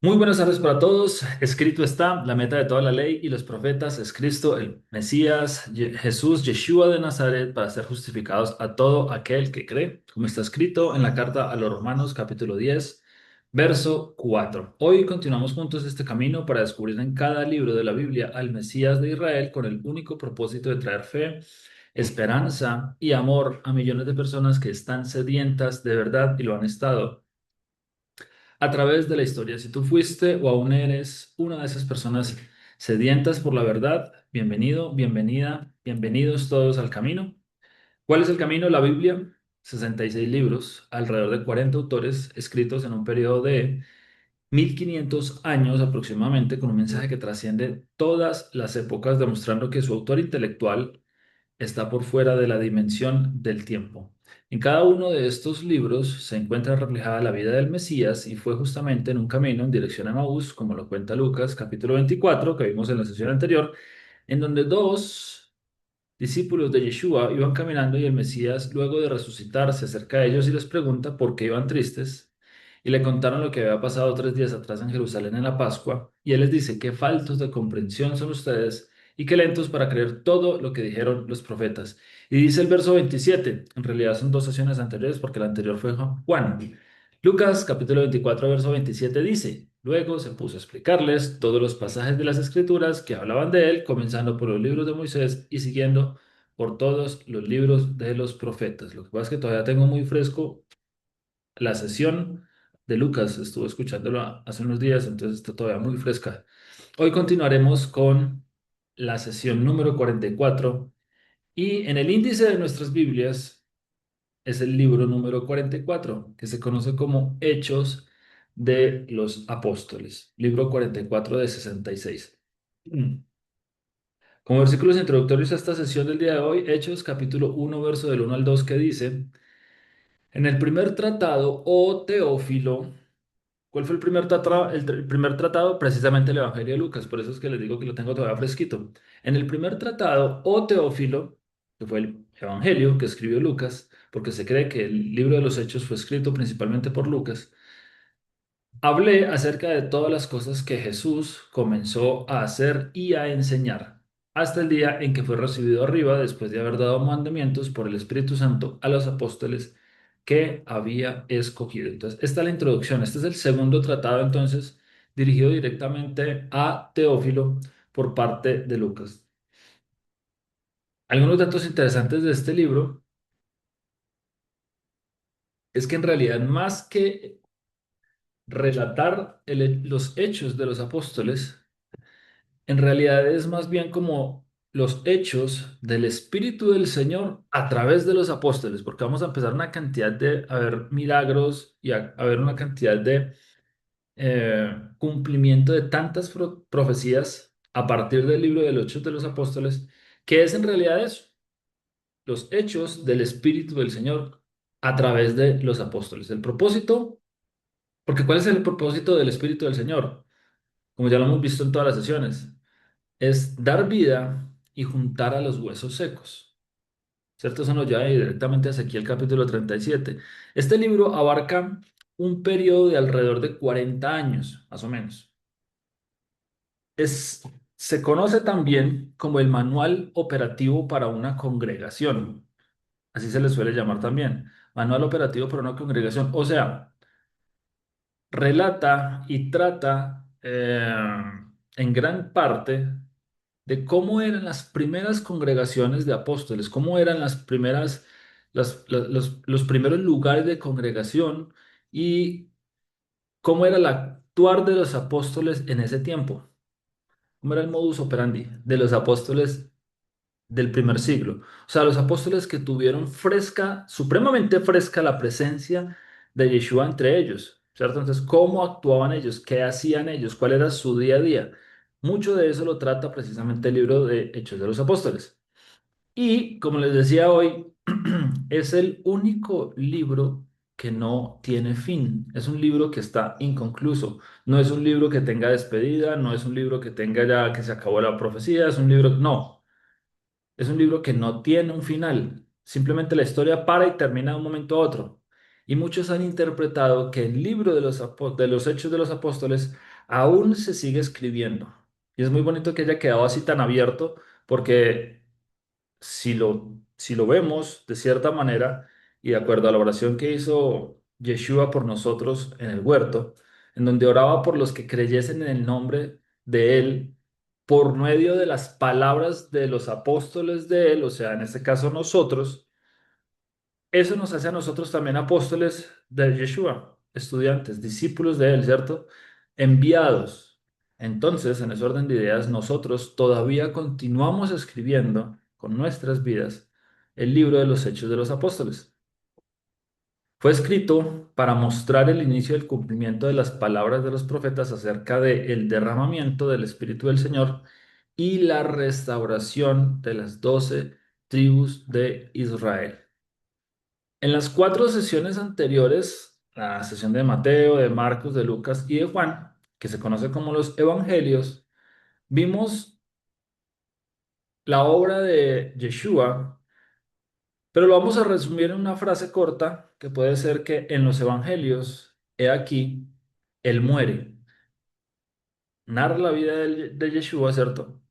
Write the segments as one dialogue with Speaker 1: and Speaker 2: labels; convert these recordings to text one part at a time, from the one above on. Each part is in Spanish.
Speaker 1: Muy buenas tardes para todos. Escrito está, la meta de toda la ley y los profetas es Cristo, el Mesías, Jesús, Yeshua de Nazaret, para ser justificados a todo aquel que cree, como está escrito en la carta a los Romanos, capítulo 10, verso 4. Hoy continuamos juntos este camino para descubrir en cada libro de la Biblia al Mesías de Israel con el único propósito de traer fe, esperanza y amor a millones de personas que están sedientas de verdad y lo han estado a través de la historia. Si tú fuiste o aún eres una de esas personas sedientas por la verdad, bienvenido, bienvenida, bienvenidos todos al camino. ¿Cuál es el camino? La Biblia, 66 libros, alrededor de 40 autores escritos en un periodo de 1500 años aproximadamente, con un mensaje que trasciende todas las épocas, demostrando que su autor intelectual está por fuera de la dimensión del tiempo. En cada uno de estos libros se encuentra reflejada la vida del Mesías y fue justamente en un camino en dirección a Maús, como lo cuenta Lucas, capítulo 24, que vimos en la sesión anterior, en donde dos discípulos de Yeshua iban caminando y el Mesías, luego de resucitar, se acerca a ellos y les pregunta por qué iban tristes. Y le contaron lo que había pasado 3 días atrás en Jerusalén en la Pascua. Y él les dice, qué faltos de comprensión son ustedes y qué lentos para creer todo lo que dijeron los profetas. Y dice el verso 27, en realidad son dos sesiones anteriores porque la anterior fue Juan. Lucas capítulo 24, verso 27 dice, luego se puso a explicarles todos los pasajes de las Escrituras que hablaban de él, comenzando por los libros de Moisés y siguiendo por todos los libros de los profetas. Lo que pasa es que todavía tengo muy fresco la sesión de Lucas, estuve escuchándolo hace unos días, entonces está todavía muy fresca. Hoy continuaremos con la sesión número 44 y en el índice de nuestras Biblias es el libro número 44, que se conoce como Hechos de los Apóstoles, libro 44 de 66. Como versículos introductorios a esta sesión del día de hoy, Hechos capítulo 1, verso del 1 al 2, que dice, en el primer tratado, oh Teófilo, ¿cuál fue el primer tratado? El primer tratado, precisamente el Evangelio de Lucas, por eso es que les digo que lo tengo todavía fresquito. En el primer tratado, oh Teófilo, que fue el Evangelio que escribió Lucas, porque se cree que el libro de los Hechos fue escrito principalmente por Lucas, hablé acerca de todas las cosas que Jesús comenzó a hacer y a enseñar, hasta el día en que fue recibido arriba, después de haber dado mandamientos por el Espíritu Santo a los apóstoles que había escogido. Entonces, esta es la introducción. Este es el segundo tratado, entonces, dirigido directamente a Teófilo por parte de Lucas. Algunos datos interesantes de este libro es que en realidad, más que relatar los hechos de los apóstoles, en realidad es más bien como los hechos del Espíritu del Señor a través de los apóstoles, porque vamos a empezar una cantidad de, a ver, milagros y a ver una cantidad de cumplimiento de tantas profecías a partir del libro de los Hechos de los Apóstoles, que es en realidad eso, los hechos del Espíritu del Señor a través de los apóstoles. El propósito, porque ¿cuál es el propósito del Espíritu del Señor? Como ya lo hemos visto en todas las sesiones, es dar vida y juntar a los huesos secos. ¿Cierto? Eso nos lleva directamente a Ezequiel capítulo 37. Este libro abarca un periodo de alrededor de 40 años, más o menos. Es, se conoce también como el manual operativo para una congregación. Así se le suele llamar también. Manual operativo para una congregación. O sea, relata y trata en gran parte de cómo eran las primeras congregaciones de apóstoles, cómo eran las primeras, los primeros lugares de congregación y cómo era el actuar de los apóstoles en ese tiempo, cómo era el modus operandi de los apóstoles del primer siglo. O sea, los apóstoles que tuvieron fresca, supremamente fresca la presencia de Yeshua entre ellos, ¿cierto? Entonces, ¿cómo actuaban ellos? ¿Qué hacían ellos? ¿Cuál era su día a día? Mucho de eso lo trata precisamente el libro de Hechos de los Apóstoles. Y como les decía hoy, es el único libro que no tiene fin. Es un libro que está inconcluso. No es un libro que tenga despedida, no es un libro que tenga ya que se acabó la profecía, es un libro, no. Es un libro que no tiene un final. Simplemente la historia para y termina de un momento a otro. Y muchos han interpretado que el libro de los Hechos de los Apóstoles aún se sigue escribiendo. Y es muy bonito que haya quedado así tan abierto, porque si lo vemos de cierta manera y de acuerdo a la oración que hizo Yeshua por nosotros en el huerto, en donde oraba por los que creyesen en el nombre de Él, por medio de las palabras de los apóstoles de Él, o sea, en este caso nosotros, eso nos hace a nosotros también apóstoles de Yeshua, estudiantes, discípulos de Él, ¿cierto? Enviados. Entonces, en ese orden de ideas, nosotros todavía continuamos escribiendo con nuestras vidas el libro de los Hechos de los Apóstoles. Fue escrito para mostrar el inicio del cumplimiento de las palabras de los profetas acerca del derramamiento del Espíritu del Señor y la restauración de las 12 tribus de Israel. En las 4 sesiones anteriores, la sesión de Mateo, de Marcos, de Lucas y de Juan, que se conoce como los Evangelios, vimos la obra de Yeshua, pero lo vamos a resumir en una frase corta que puede ser que en los Evangelios, he aquí, Él muere. Narra la vida de Yeshua, ¿cierto?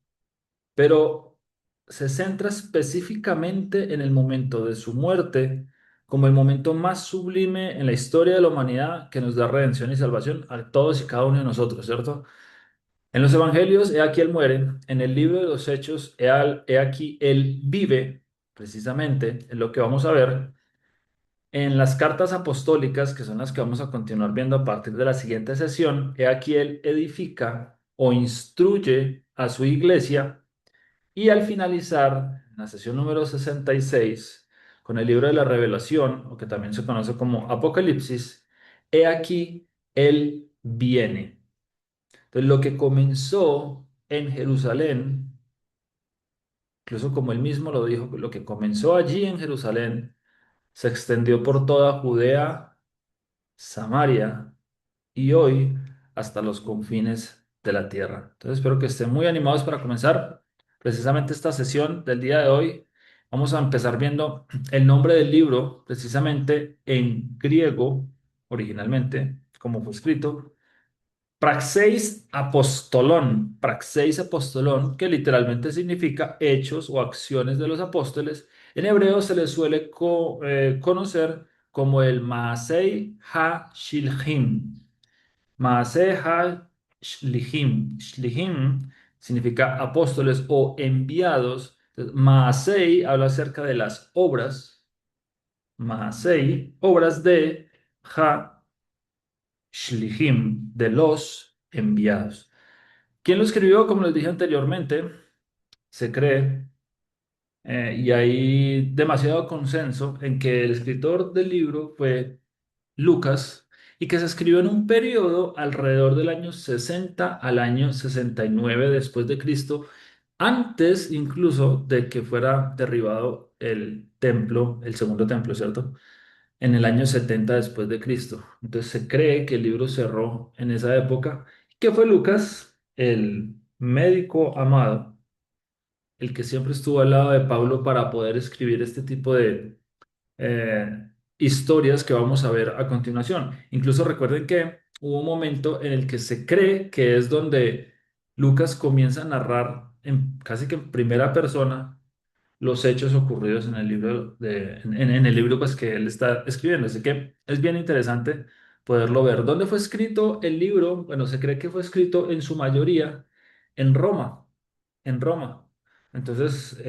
Speaker 1: Pero se centra específicamente en el momento de su muerte como el momento más sublime en la historia de la humanidad que nos da redención y salvación a todos y cada uno de nosotros, ¿cierto? En los evangelios, he aquí él muere, en el libro de los Hechos, he aquí él vive, precisamente, en lo que vamos a ver, en las cartas apostólicas, que son las que vamos a continuar viendo a partir de la siguiente sesión, he aquí él edifica o instruye a su iglesia y al finalizar la sesión número 66 con el libro de la Revelación, o que también se conoce como Apocalipsis, he aquí, Él viene. Entonces, lo que comenzó en Jerusalén, incluso como él mismo lo dijo, lo que comenzó allí en Jerusalén, se extendió por toda Judea, Samaria y hoy hasta los confines de la tierra. Entonces espero que estén muy animados para comenzar precisamente esta sesión del día de hoy. Vamos a empezar viendo el nombre del libro, precisamente en griego, originalmente, como fue escrito, Praxeis Apostolón, que literalmente significa hechos o acciones de los apóstoles. En hebreo se le suele conocer como el Maasei HaShilchim. Maaseh ha-Shlihim. Shlihim significa apóstoles o enviados. Entonces, Maasei habla acerca de las obras. Maasei, obras de ha-Shlihim, de los enviados. ¿Quién lo escribió? Como les dije anteriormente, se cree, y hay demasiado consenso en que el escritor del libro fue Lucas, y que se escribió en un periodo alrededor del año 60 al año 69 después de Cristo, antes incluso de que fuera derribado el templo, el segundo templo, ¿cierto? En el año 70 después de Cristo. Entonces se cree que el libro cerró en esa época, que fue Lucas, el médico amado, el que siempre estuvo al lado de Pablo para poder escribir este tipo de historias que vamos a ver a continuación. Incluso recuerden que hubo un momento en el que se cree que es donde Lucas comienza a narrar casi que en primera persona los hechos ocurridos en el libro en el libro pues que él está escribiendo. Así que es bien interesante poderlo ver. ¿Dónde fue escrito el libro? Bueno, se cree que fue escrito en su mayoría en Roma, en Roma. Entonces,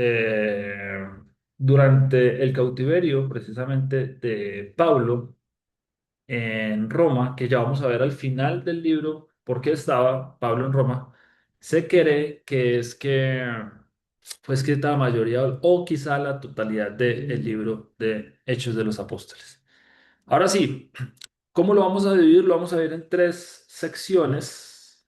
Speaker 1: durante el cautiverio precisamente de Pablo en Roma, que ya vamos a ver al final del libro por qué estaba Pablo en Roma, se cree que es que fue escrita la mayoría o quizá la totalidad del libro de Hechos de los Apóstoles. Ahora sí, ¿cómo lo vamos a dividir? Lo vamos a ver en 3 secciones.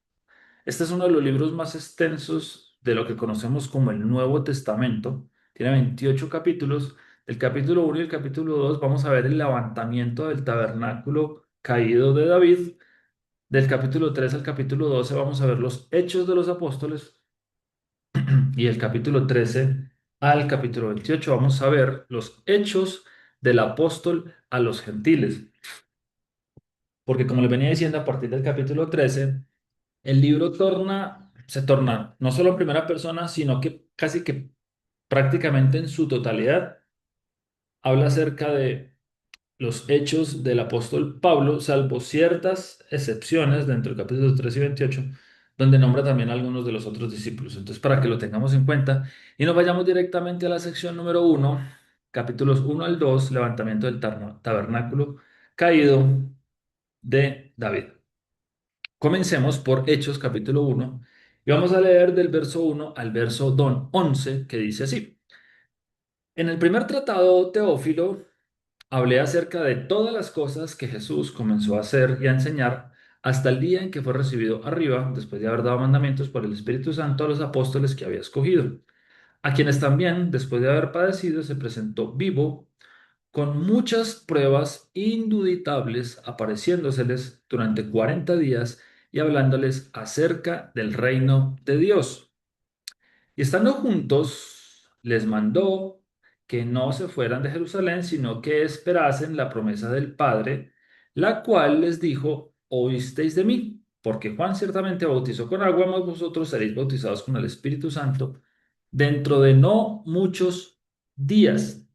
Speaker 1: Este es uno de los libros más extensos de lo que conocemos como el Nuevo Testamento. Tiene 28 capítulos. Del capítulo 1 y el capítulo 2 vamos a ver el levantamiento del tabernáculo caído de David. Del capítulo 3 al capítulo 12 vamos a ver los hechos de los apóstoles. Y del capítulo 13 al capítulo 28 vamos a ver los hechos del apóstol a los gentiles. Porque como les venía diciendo, a partir del capítulo 13 el libro se torna no solo en primera persona, sino que casi que prácticamente en su totalidad habla acerca de los hechos del apóstol Pablo, salvo ciertas excepciones dentro del capítulo 3 y 28, donde nombra también a algunos de los otros discípulos. Entonces, para que lo tengamos en cuenta y nos vayamos directamente a la sección número uno, capítulos uno al 2, levantamiento del tabernáculo caído de David. Comencemos por Hechos capítulo uno y vamos a leer del verso uno al verso 11, que dice así. En el primer tratado, Teófilo, hablé acerca de todas las cosas que Jesús comenzó a hacer y a enseñar hasta el día en que fue recibido arriba, después de haber dado mandamientos por el Espíritu Santo a los apóstoles que había escogido, a quienes también, después de haber padecido, se presentó vivo con muchas pruebas indubitables, apareciéndoseles durante 40 días y hablándoles acerca del reino de Dios. Y estando juntos, les mandó que no se fueran de Jerusalén, sino que esperasen la promesa del Padre, la cual les dijo, oísteis de mí, porque Juan ciertamente bautizó con agua, mas vosotros seréis bautizados con el Espíritu Santo dentro de no muchos días.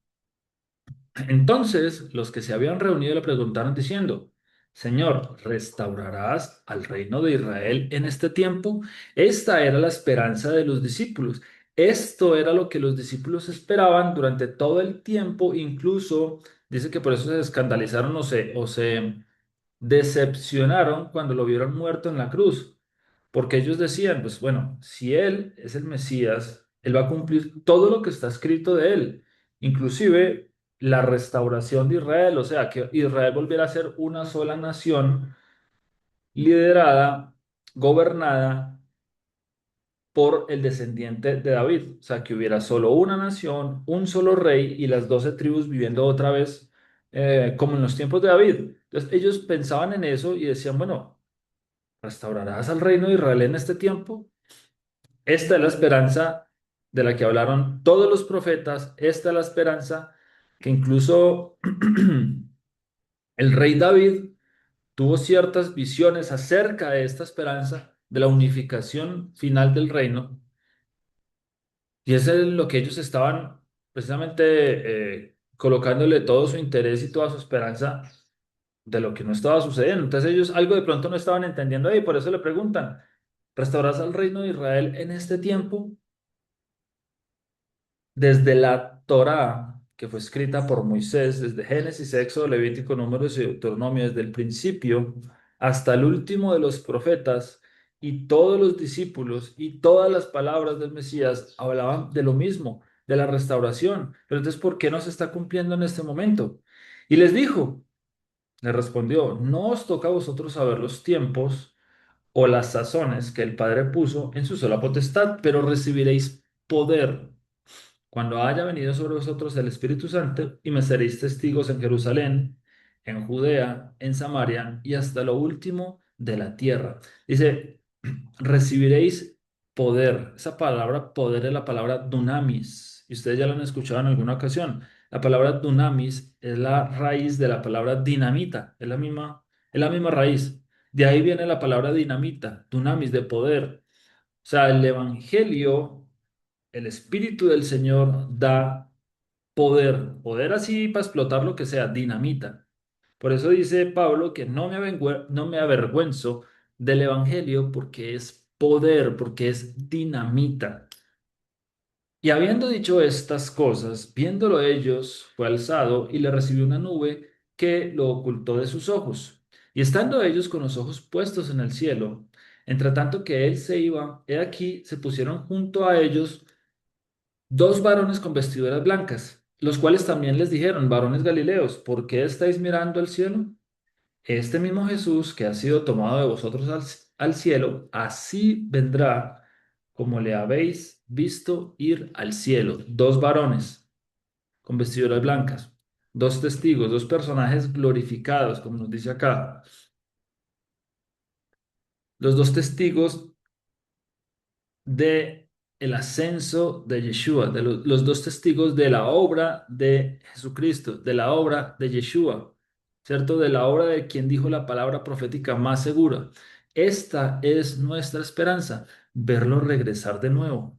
Speaker 1: Entonces los que se habían reunido le preguntaron diciendo, Señor, ¿restaurarás al reino de Israel en este tiempo? Esta era la esperanza de los discípulos. Esto era lo que los discípulos esperaban durante todo el tiempo. Incluso dice que por eso se escandalizaron o se decepcionaron cuando lo vieron muerto en la cruz, porque ellos decían, pues bueno, si Él es el Mesías, Él va a cumplir todo lo que está escrito de Él, inclusive la restauración de Israel, o sea, que Israel volviera a ser una sola nación liderada, gobernada por el descendiente de David, o sea, que hubiera solo una nación, un solo rey y las 12 tribus viviendo otra vez como en los tiempos de David. Entonces ellos pensaban en eso y decían, bueno, ¿restaurarás al reino de Israel en este tiempo? Esta es la esperanza de la que hablaron todos los profetas, esta es la esperanza que incluso el rey David tuvo ciertas visiones acerca de esta esperanza de la unificación final del reino. Y eso es lo que ellos estaban precisamente colocándole todo su interés y toda su esperanza de lo que no estaba sucediendo. Entonces ellos algo de pronto no estaban entendiendo ahí, por eso le preguntan, ¿restaurarás al reino de Israel en este tiempo? Desde la Torá, que fue escrita por Moisés, desde Génesis, Éxodo, Levítico, Números y Deuteronomio, desde el principio hasta el último de los profetas y todos los discípulos y todas las palabras del Mesías hablaban de lo mismo, de la restauración. Pero entonces, ¿por qué no se está cumpliendo en este momento? Y les dijo, le respondió, no os toca a vosotros saber los tiempos o las sazones que el Padre puso en su sola potestad, pero recibiréis poder cuando haya venido sobre vosotros el Espíritu Santo, y me seréis testigos en Jerusalén, en Judea, en Samaria y hasta lo último de la tierra. Dice, recibiréis poder. Esa palabra poder es la palabra dunamis. Y ustedes ya lo han escuchado en alguna ocasión. La palabra dunamis es la raíz de la palabra dinamita. Es la misma raíz. De ahí viene la palabra dinamita, dunamis, de poder. O sea, el evangelio, el Espíritu del Señor da poder, poder así para explotar lo que sea, dinamita. Por eso dice Pablo que no me avergüenzo del Evangelio porque es poder, porque es dinamita. Y habiendo dicho estas cosas, viéndolo ellos, fue alzado y le recibió una nube que lo ocultó de sus ojos. Y estando ellos con los ojos puestos en el cielo, entre tanto que él se iba, he aquí se pusieron junto a ellos dos varones con vestiduras blancas, los cuales también les dijeron, varones Galileos, ¿por qué estáis mirando al cielo? Este mismo Jesús que ha sido tomado de vosotros al cielo, así vendrá como le habéis visto ir al cielo. Dos varones con vestiduras blancas, dos testigos, dos personajes glorificados, como nos dice acá. Los dos testigos de el ascenso de Yeshua, de los dos testigos de la obra de Jesucristo, de la obra de Yeshua, ¿cierto? De la obra de quien dijo la palabra profética más segura. Esta es nuestra esperanza, verlo regresar de nuevo.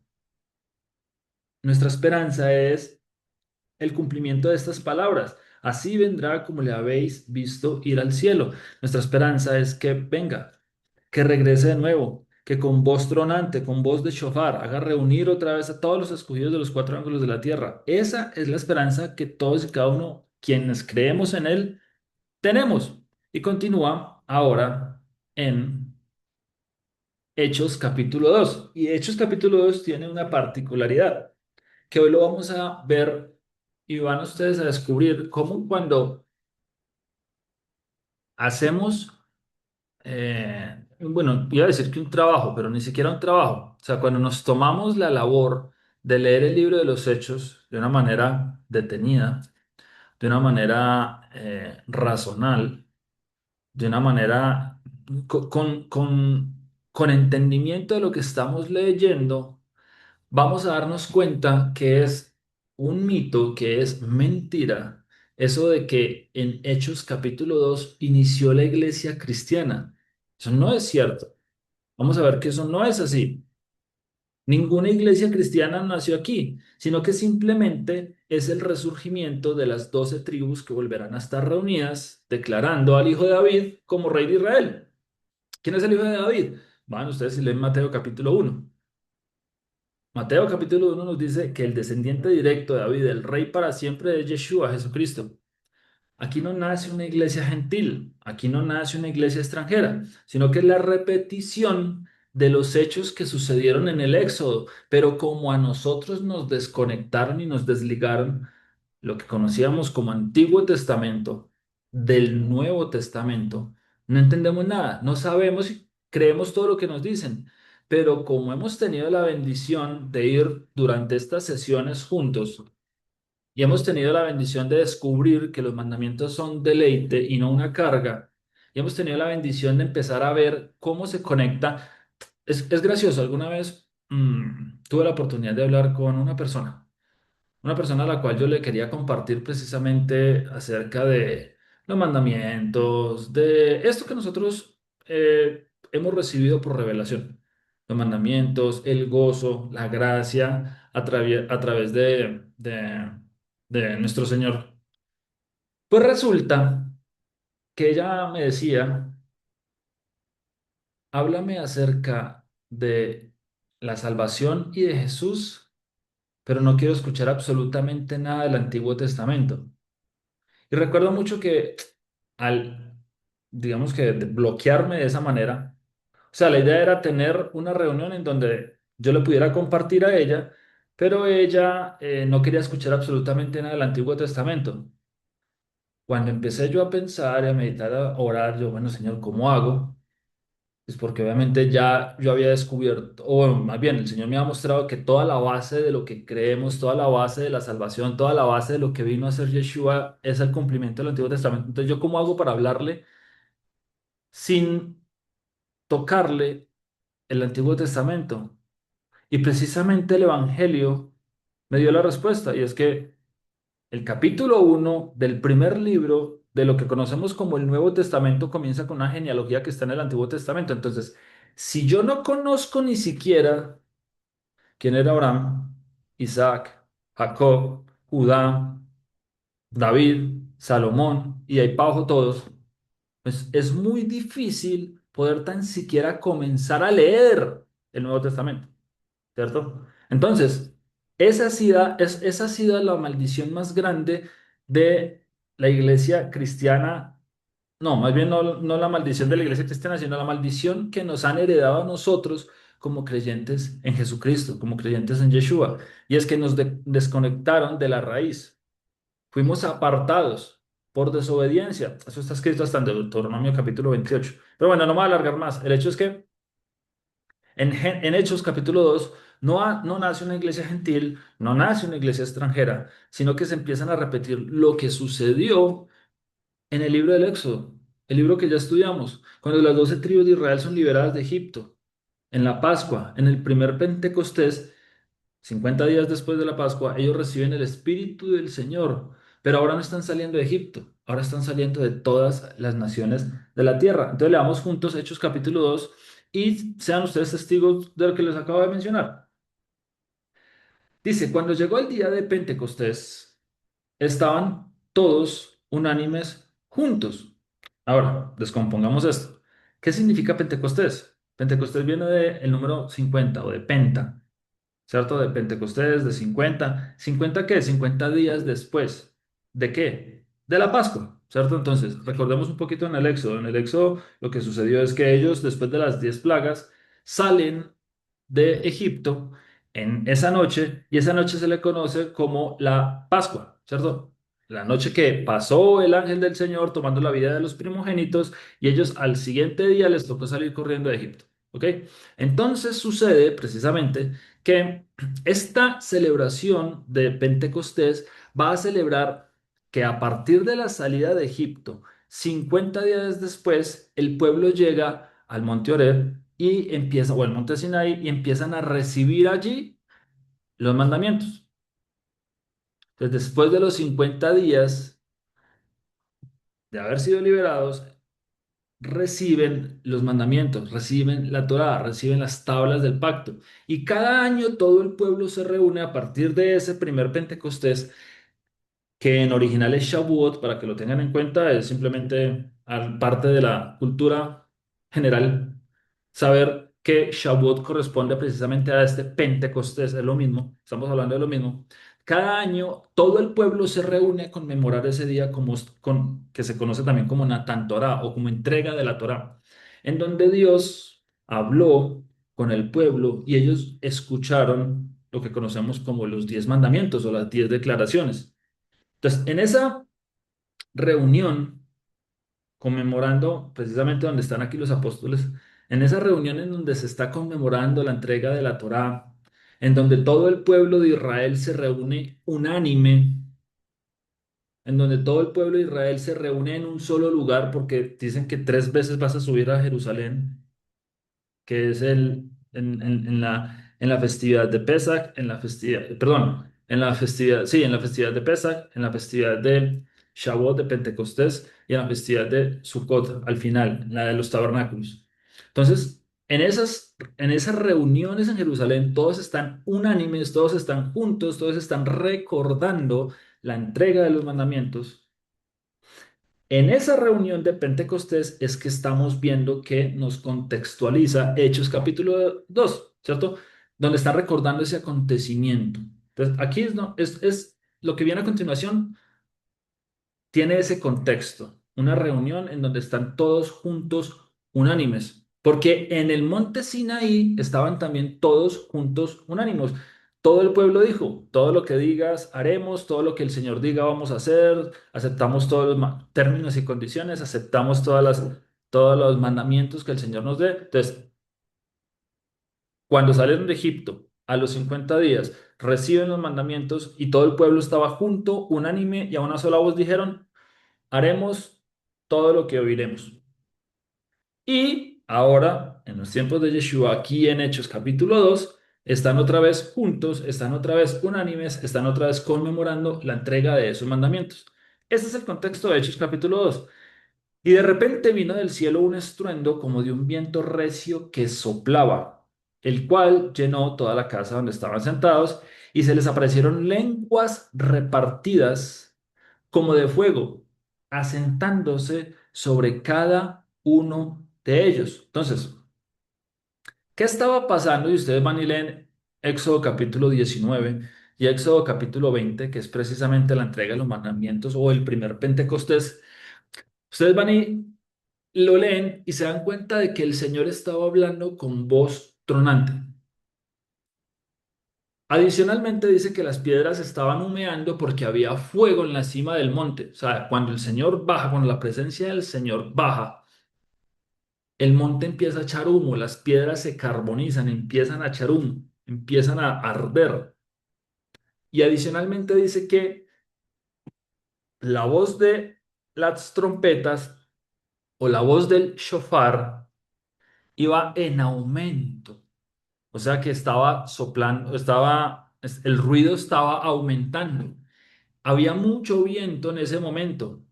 Speaker 1: Nuestra esperanza es el cumplimiento de estas palabras. Así vendrá como le habéis visto ir al cielo. Nuestra esperanza es que venga, que regrese de nuevo, que con voz tronante, con voz de shofar, haga reunir otra vez a todos los escogidos de los cuatro ángulos de la tierra. Esa es la esperanza que todos y cada uno, quienes creemos en Él, tenemos. Y continúa ahora en Hechos capítulo 2. Y Hechos capítulo 2 tiene una particularidad que hoy lo vamos a ver y van ustedes a descubrir cómo cuando hacemos, bueno, iba a decir que un trabajo, pero ni siquiera un trabajo. O sea, cuando nos tomamos la labor de leer el libro de los Hechos de una manera detenida, de una manera razonal, de una manera con entendimiento de lo que estamos leyendo, vamos a darnos cuenta que es un mito, que es mentira, eso de que en Hechos capítulo 2 inició la iglesia cristiana. Eso no es cierto. Vamos a ver que eso no es así. Ninguna iglesia cristiana nació aquí, sino que simplemente es el resurgimiento de las 12 tribus que volverán a estar reunidas, declarando al hijo de David como rey de Israel. ¿Quién es el hijo de David? Van ustedes y leen Mateo capítulo 1. Mateo capítulo 1 nos dice que el descendiente directo de David, el rey para siempre, es Yeshua, Jesucristo. Aquí no nace una iglesia gentil, aquí no nace una iglesia extranjera, sino que es la repetición de los hechos que sucedieron en el Éxodo, pero como a nosotros nos desconectaron y nos desligaron lo que conocíamos como Antiguo Testamento del Nuevo Testamento, no entendemos nada, no sabemos y creemos todo lo que nos dicen, pero como hemos tenido la bendición de ir durante estas sesiones juntos, y hemos tenido la bendición de descubrir que los mandamientos son deleite y no una carga. Y hemos tenido la bendición de empezar a ver cómo se conecta. Es gracioso. Alguna vez tuve la oportunidad de hablar con una persona a la cual yo le quería compartir precisamente acerca de los mandamientos, de esto que nosotros hemos recibido por revelación. Los mandamientos, el gozo, la gracia a través de nuestro Señor. Pues resulta que ella me decía, háblame acerca de la salvación y de Jesús, pero no quiero escuchar absolutamente nada del Antiguo Testamento. Y recuerdo mucho que al, digamos que bloquearme de esa manera, o sea, la idea era tener una reunión en donde yo le pudiera compartir a ella, pero ella no quería escuchar absolutamente nada del Antiguo Testamento. Cuando empecé yo a pensar y a meditar, a orar, yo, bueno, Señor, ¿cómo hago? Pues porque obviamente ya yo había descubierto, o bueno, más bien el Señor me ha mostrado que toda la base de lo que creemos, toda la base de la salvación, toda la base de lo que vino a hacer Yeshua es el cumplimiento del Antiguo Testamento. Entonces, ¿yo cómo hago para hablarle sin tocarle el Antiguo Testamento? Y precisamente el Evangelio me dio la respuesta, y es que el capítulo 1 del primer libro de lo que conocemos como el Nuevo Testamento comienza con una genealogía que está en el Antiguo Testamento. Entonces, si yo no conozco ni siquiera quién era Abraham, Isaac, Jacob, Judá, David, Salomón, y ahí para abajo todos, pues es muy difícil poder tan siquiera comenzar a leer el Nuevo Testamento. ¿Cierto? Entonces, esa ha sido la maldición más grande de la iglesia cristiana. No, más bien no la maldición de la iglesia cristiana, sino la maldición que nos han heredado a nosotros como creyentes en Jesucristo, como creyentes en Yeshua. Y es que nos desconectaron de la raíz. Fuimos apartados por desobediencia. Eso está escrito hasta en Deuteronomio capítulo 28. Pero bueno, no me voy a alargar más. El hecho es que en Hechos capítulo 2 no nace una iglesia gentil, no nace una iglesia extranjera, sino que se empiezan a repetir lo que sucedió en el libro del Éxodo, el libro que ya estudiamos, cuando las 12 tribus de Israel son liberadas de Egipto, en la Pascua, en el primer Pentecostés, 50 días después de la Pascua, ellos reciben el Espíritu del Señor, pero ahora no están saliendo de Egipto, ahora están saliendo de todas las naciones de la tierra. Entonces leamos juntos Hechos capítulo 2 y sean ustedes testigos de lo que les acabo de mencionar. Dice, cuando llegó el día de Pentecostés, estaban todos unánimes juntos. Ahora, descompongamos esto. ¿Qué significa Pentecostés? Pentecostés viene del número 50 o de Penta, ¿cierto? De Pentecostés, de 50. ¿50 qué? 50 días después. ¿De qué? De la Pascua, ¿cierto? Entonces, recordemos un poquito en el Éxodo. En el Éxodo lo que sucedió es que ellos, después de las 10 plagas, salen de Egipto en esa noche y esa noche se le conoce como la Pascua, ¿cierto? La noche que pasó el ángel del Señor tomando la vida de los primogénitos y ellos al siguiente día les tocó salir corriendo de Egipto, ¿ok? Entonces sucede precisamente que esta celebración de Pentecostés va a celebrar que a partir de la salida de Egipto, 50 días después, el pueblo llega al monte Oreb y empieza, o al monte Sinaí, y empiezan a recibir allí los mandamientos. Entonces, después de los 50 días de haber sido liberados, reciben los mandamientos, reciben la Torá, reciben las tablas del pacto. Y cada año todo el pueblo se reúne a partir de ese primer Pentecostés que en original es Shavuot, para que lo tengan en cuenta, es simplemente parte de la cultura general saber que Shavuot corresponde precisamente a este Pentecostés, es lo mismo, estamos hablando de lo mismo. Cada año todo el pueblo se reúne a conmemorar ese día que se conoce también como Natan Torah o como entrega de la Torah, en donde Dios habló con el pueblo y ellos escucharon lo que conocemos como los 10 mandamientos o las 10 declaraciones. Entonces, en esa reunión, conmemorando precisamente donde están aquí los apóstoles, en esa reunión en donde se está conmemorando la entrega de la Torá, en donde todo el pueblo de Israel se reúne unánime, en donde todo el pueblo de Israel se reúne en un solo lugar, porque dicen que 3 veces vas a subir a Jerusalén, que es en la festividad de Pesach, en la festividad, perdón, en la festividad, sí, en la festividad de Pesach, en la festividad de Shavuot, de Pentecostés, y en la festividad de Sukkot, al final, en la de los tabernáculos. Entonces, en esas reuniones en Jerusalén, todos están unánimes, todos están juntos, todos están recordando la entrega de los mandamientos. En esa reunión de Pentecostés es que estamos viendo que nos contextualiza Hechos capítulo 2, ¿cierto? Donde está recordando ese acontecimiento. Entonces, aquí es, no, es lo que viene a continuación, tiene ese contexto, una reunión en donde están todos juntos unánimes, porque en el monte Sinaí estaban también todos juntos unánimes. Todo el pueblo dijo, todo lo que digas haremos, todo lo que el Señor diga vamos a hacer, aceptamos todos los términos y condiciones, aceptamos todos los mandamientos que el Señor nos dé. Entonces, cuando salieron de Egipto, a los 50 días, reciben los mandamientos y todo el pueblo estaba junto, unánime y a una sola voz dijeron, haremos todo lo que oiremos. Y ahora, en los tiempos de Yeshua, aquí en Hechos capítulo 2 están otra vez juntos, están otra vez unánimes, están otra vez conmemorando la entrega de esos mandamientos. Este es el contexto de Hechos capítulo 2. Y de repente vino del cielo un estruendo como de un viento recio que soplaba, el cual llenó toda la casa donde estaban sentados, y se les aparecieron lenguas repartidas como de fuego, asentándose sobre cada uno de ellos. Entonces, ¿qué estaba pasando? Y ustedes van y leen Éxodo capítulo 19 y Éxodo capítulo 20, que es precisamente la entrega de los mandamientos o el primer Pentecostés. Ustedes van y lo leen y se dan cuenta de que el Señor estaba hablando con voz tronante. Adicionalmente dice que las piedras estaban humeando porque había fuego en la cima del monte. O sea, cuando el Señor baja, cuando la presencia del Señor baja, el monte empieza a echar humo, las piedras se carbonizan, empiezan a echar humo, empiezan a arder. Y adicionalmente dice que la voz de las trompetas o la voz del shofar iba en aumento. O sea que estaba soplando, el ruido estaba aumentando. Había mucho viento en ese momento.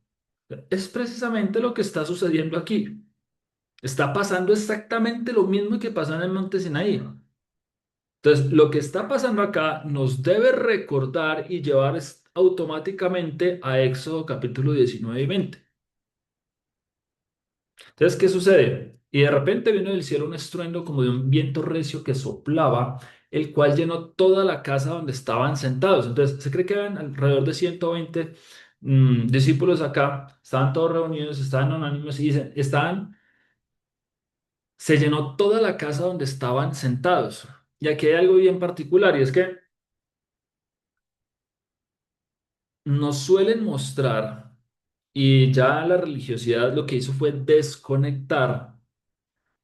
Speaker 1: Es precisamente lo que está sucediendo aquí. Está pasando exactamente lo mismo que pasó en el monte Sinaí. Entonces, lo que está pasando acá nos debe recordar y llevar automáticamente a Éxodo capítulo 19 y 20. Entonces, ¿qué sucede? Y de repente vino del cielo un estruendo como de un viento recio que soplaba, el cual llenó toda la casa donde estaban sentados. Entonces, se cree que eran alrededor de 120 discípulos acá, estaban todos reunidos, estaban unánimes y dicen, se llenó toda la casa donde estaban sentados. Y aquí hay algo bien particular y es que nos suelen mostrar, y ya la religiosidad lo que hizo fue desconectar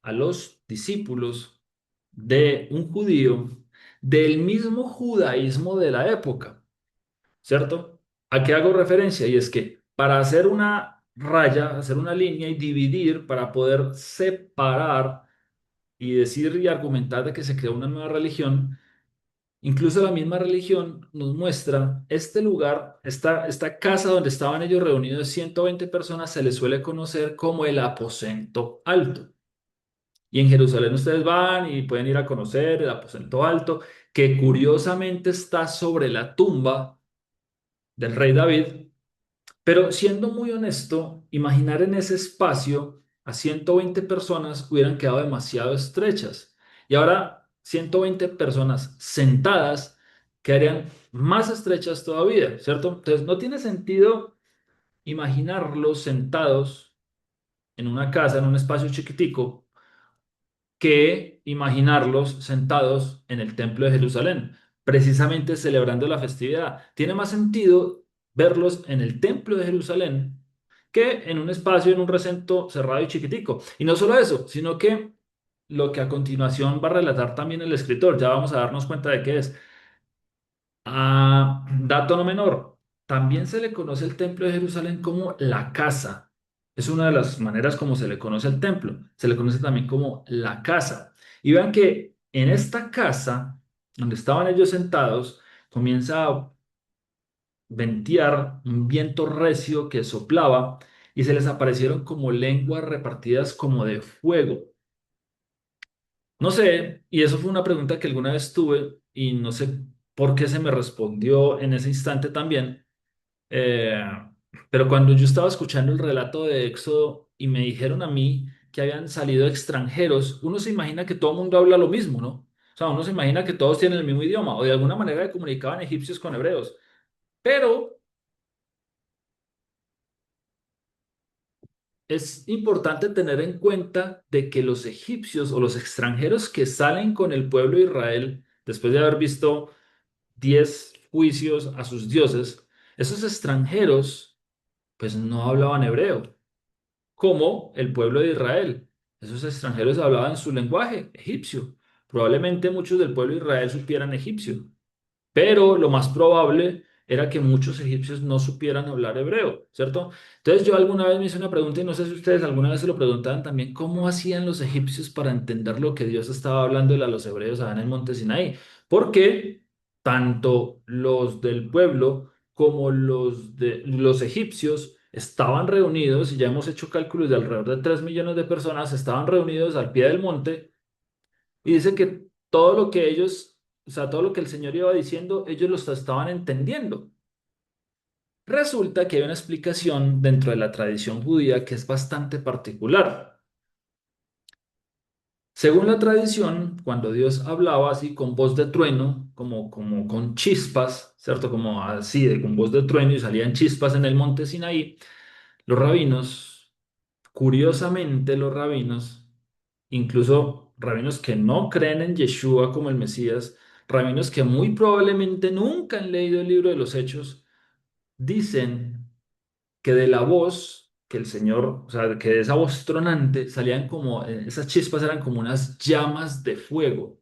Speaker 1: a los discípulos de un judío del mismo judaísmo de la época, ¿cierto? ¿A qué hago referencia? Y es que para hacer una raya, hacer una línea y dividir, para poder separar y decir y argumentar de que se creó una nueva religión, incluso la misma religión nos muestra este lugar, esta casa donde estaban ellos reunidos, 120 personas, se les suele conocer como el aposento alto. Y en Jerusalén ustedes van y pueden ir a conocer el aposento alto, que curiosamente está sobre la tumba del rey David. Pero siendo muy honesto, imaginar en ese espacio a 120 personas hubieran quedado demasiado estrechas. Y ahora 120 personas sentadas quedarían más estrechas todavía, ¿cierto? Entonces no tiene sentido imaginarlos sentados en una casa, en un espacio chiquitico, que imaginarlos sentados en el Templo de Jerusalén, precisamente celebrando la festividad. Tiene más sentido verlos en el Templo de Jerusalén que en un espacio, en un recinto cerrado y chiquitico. Y no solo eso, sino que lo que a continuación va a relatar también el escritor, ya vamos a darnos cuenta de qué es. Dato no menor, también se le conoce el templo de Jerusalén como la casa. Es una de las maneras como se le conoce el templo. Se le conoce también como la casa. Y vean que en esta casa, donde estaban ellos sentados, comienza a ventear un viento recio que soplaba y se les aparecieron como lenguas repartidas como de fuego. No sé, y eso fue una pregunta que alguna vez tuve y no sé por qué se me respondió en ese instante también. Eh, pero cuando yo estaba escuchando el relato de Éxodo y me dijeron a mí que habían salido extranjeros, uno se imagina que todo el mundo habla lo mismo, ¿no? O sea, uno se imagina que todos tienen el mismo idioma o de alguna manera comunicaban egipcios con hebreos. Pero es importante tener en cuenta de que los egipcios o los extranjeros que salen con el pueblo de Israel, después de haber visto 10 juicios a sus dioses, esos extranjeros pues no hablaban hebreo, como el pueblo de Israel. Esos extranjeros hablaban su lenguaje egipcio. Probablemente muchos del pueblo de Israel supieran egipcio, pero lo más probable era que muchos egipcios no supieran hablar hebreo, ¿cierto? Entonces yo alguna vez me hice una pregunta y no sé si ustedes alguna vez se lo preguntaban también, ¿cómo hacían los egipcios para entender lo que Dios estaba hablando a los hebreos allá en el monte Sinaí? Porque tanto los del pueblo como los de los egipcios estaban reunidos, y ya hemos hecho cálculos de alrededor de 3 millones de personas, estaban reunidos al pie del monte y dice que todo lo que ellos, o sea, todo lo que el Señor iba diciendo, ellos lo estaban entendiendo. Resulta que hay una explicación dentro de la tradición judía que es bastante particular. Según la tradición, cuando Dios hablaba así con voz de trueno, como con chispas, ¿cierto? Como así, con voz de trueno y salían chispas en el monte Sinaí, los rabinos, curiosamente los rabinos, incluso rabinos que no creen en Yeshua como el Mesías, rabinos que muy probablemente nunca han leído el libro de los Hechos, dicen que de la voz que el Señor, o sea, que de esa voz tronante salían como, esas chispas eran como unas llamas de fuego.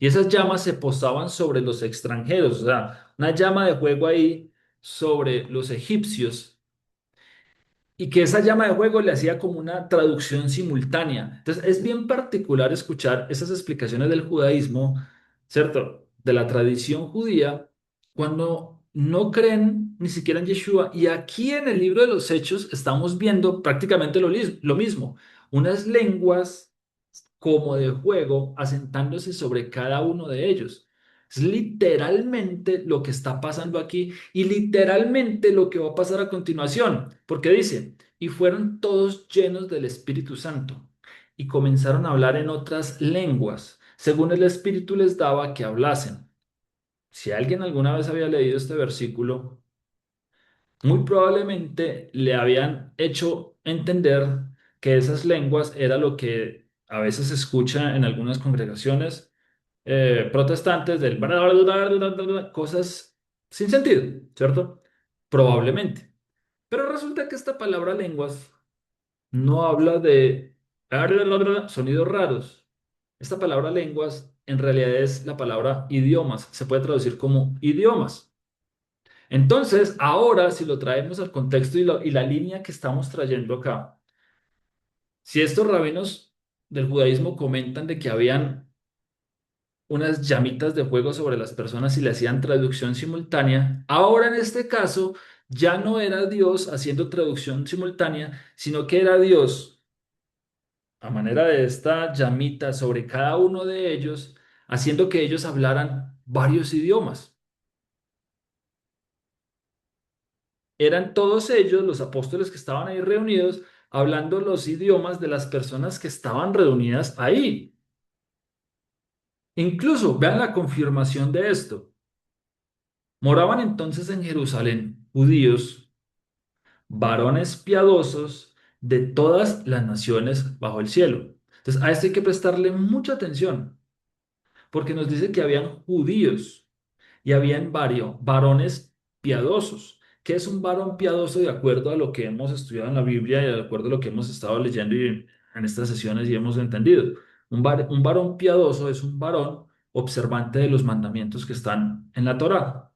Speaker 1: Y esas llamas se posaban sobre los extranjeros, o sea, una llama de fuego ahí sobre los egipcios y que esa llama de fuego le hacía como una traducción simultánea. Entonces, es bien particular escuchar esas explicaciones del judaísmo, ¿cierto? De la tradición judía, cuando no creen ni siquiera en Yeshua. Y aquí en el libro de los Hechos estamos viendo prácticamente lo mismo. Unas lenguas como de fuego asentándose sobre cada uno de ellos. Es literalmente lo que está pasando aquí y literalmente lo que va a pasar a continuación, porque dice, y fueron todos llenos del Espíritu Santo y comenzaron a hablar en otras lenguas, según el Espíritu les daba que hablasen. Si alguien alguna vez había leído este versículo, muy probablemente le habían hecho entender que esas lenguas era lo que a veces se escucha en algunas congregaciones protestantes del cosas sin sentido, ¿cierto? Probablemente. Pero resulta que esta palabra lenguas no habla de sonidos raros. Esta palabra lenguas en realidad es la palabra idiomas. Se puede traducir como idiomas. Entonces, ahora, si lo traemos al contexto y la línea que estamos trayendo acá, si estos rabinos del judaísmo comentan de que habían unas llamitas de fuego sobre las personas y le hacían traducción simultánea, ahora en este caso ya no era Dios haciendo traducción simultánea, sino que era Dios a manera de esta llamita sobre cada uno de ellos, haciendo que ellos hablaran varios idiomas. Eran todos ellos, los apóstoles que estaban ahí reunidos, hablando los idiomas de las personas que estaban reunidas ahí. Incluso, vean la confirmación de esto. Moraban entonces en Jerusalén judíos, varones piadosos de todas las naciones bajo el cielo. Entonces, a esto hay que prestarle mucha atención, porque nos dice que habían judíos y habían varios varones piadosos. ¿Qué es un varón piadoso de acuerdo a lo que hemos estudiado en la Biblia y de acuerdo a lo que hemos estado leyendo y en estas sesiones y hemos entendido? Un varón piadoso es un varón observante de los mandamientos que están en la Torá.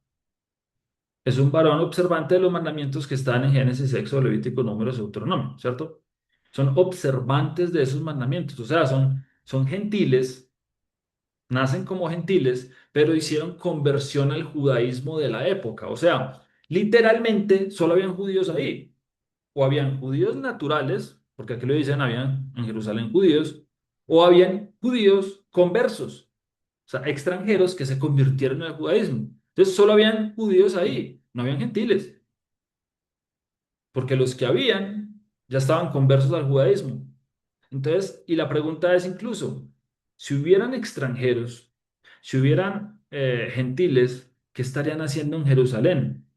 Speaker 1: Es un varón observante de los mandamientos que están en Génesis, Éxodo, Levítico, Números, Deuteronomio, ¿cierto? Son observantes de esos mandamientos, o sea, son gentiles, nacen como gentiles, pero hicieron conversión al judaísmo de la época. O sea, literalmente solo habían judíos ahí. O habían judíos naturales, porque aquí lo dicen, habían en Jerusalén judíos, o habían judíos conversos, o sea, extranjeros que se convirtieron al judaísmo. Entonces solo habían judíos ahí, no habían gentiles, porque los que habían ya estaban conversos al judaísmo. Entonces, y la pregunta es incluso, si hubieran extranjeros, si hubieran gentiles, ¿qué estarían haciendo en Jerusalén?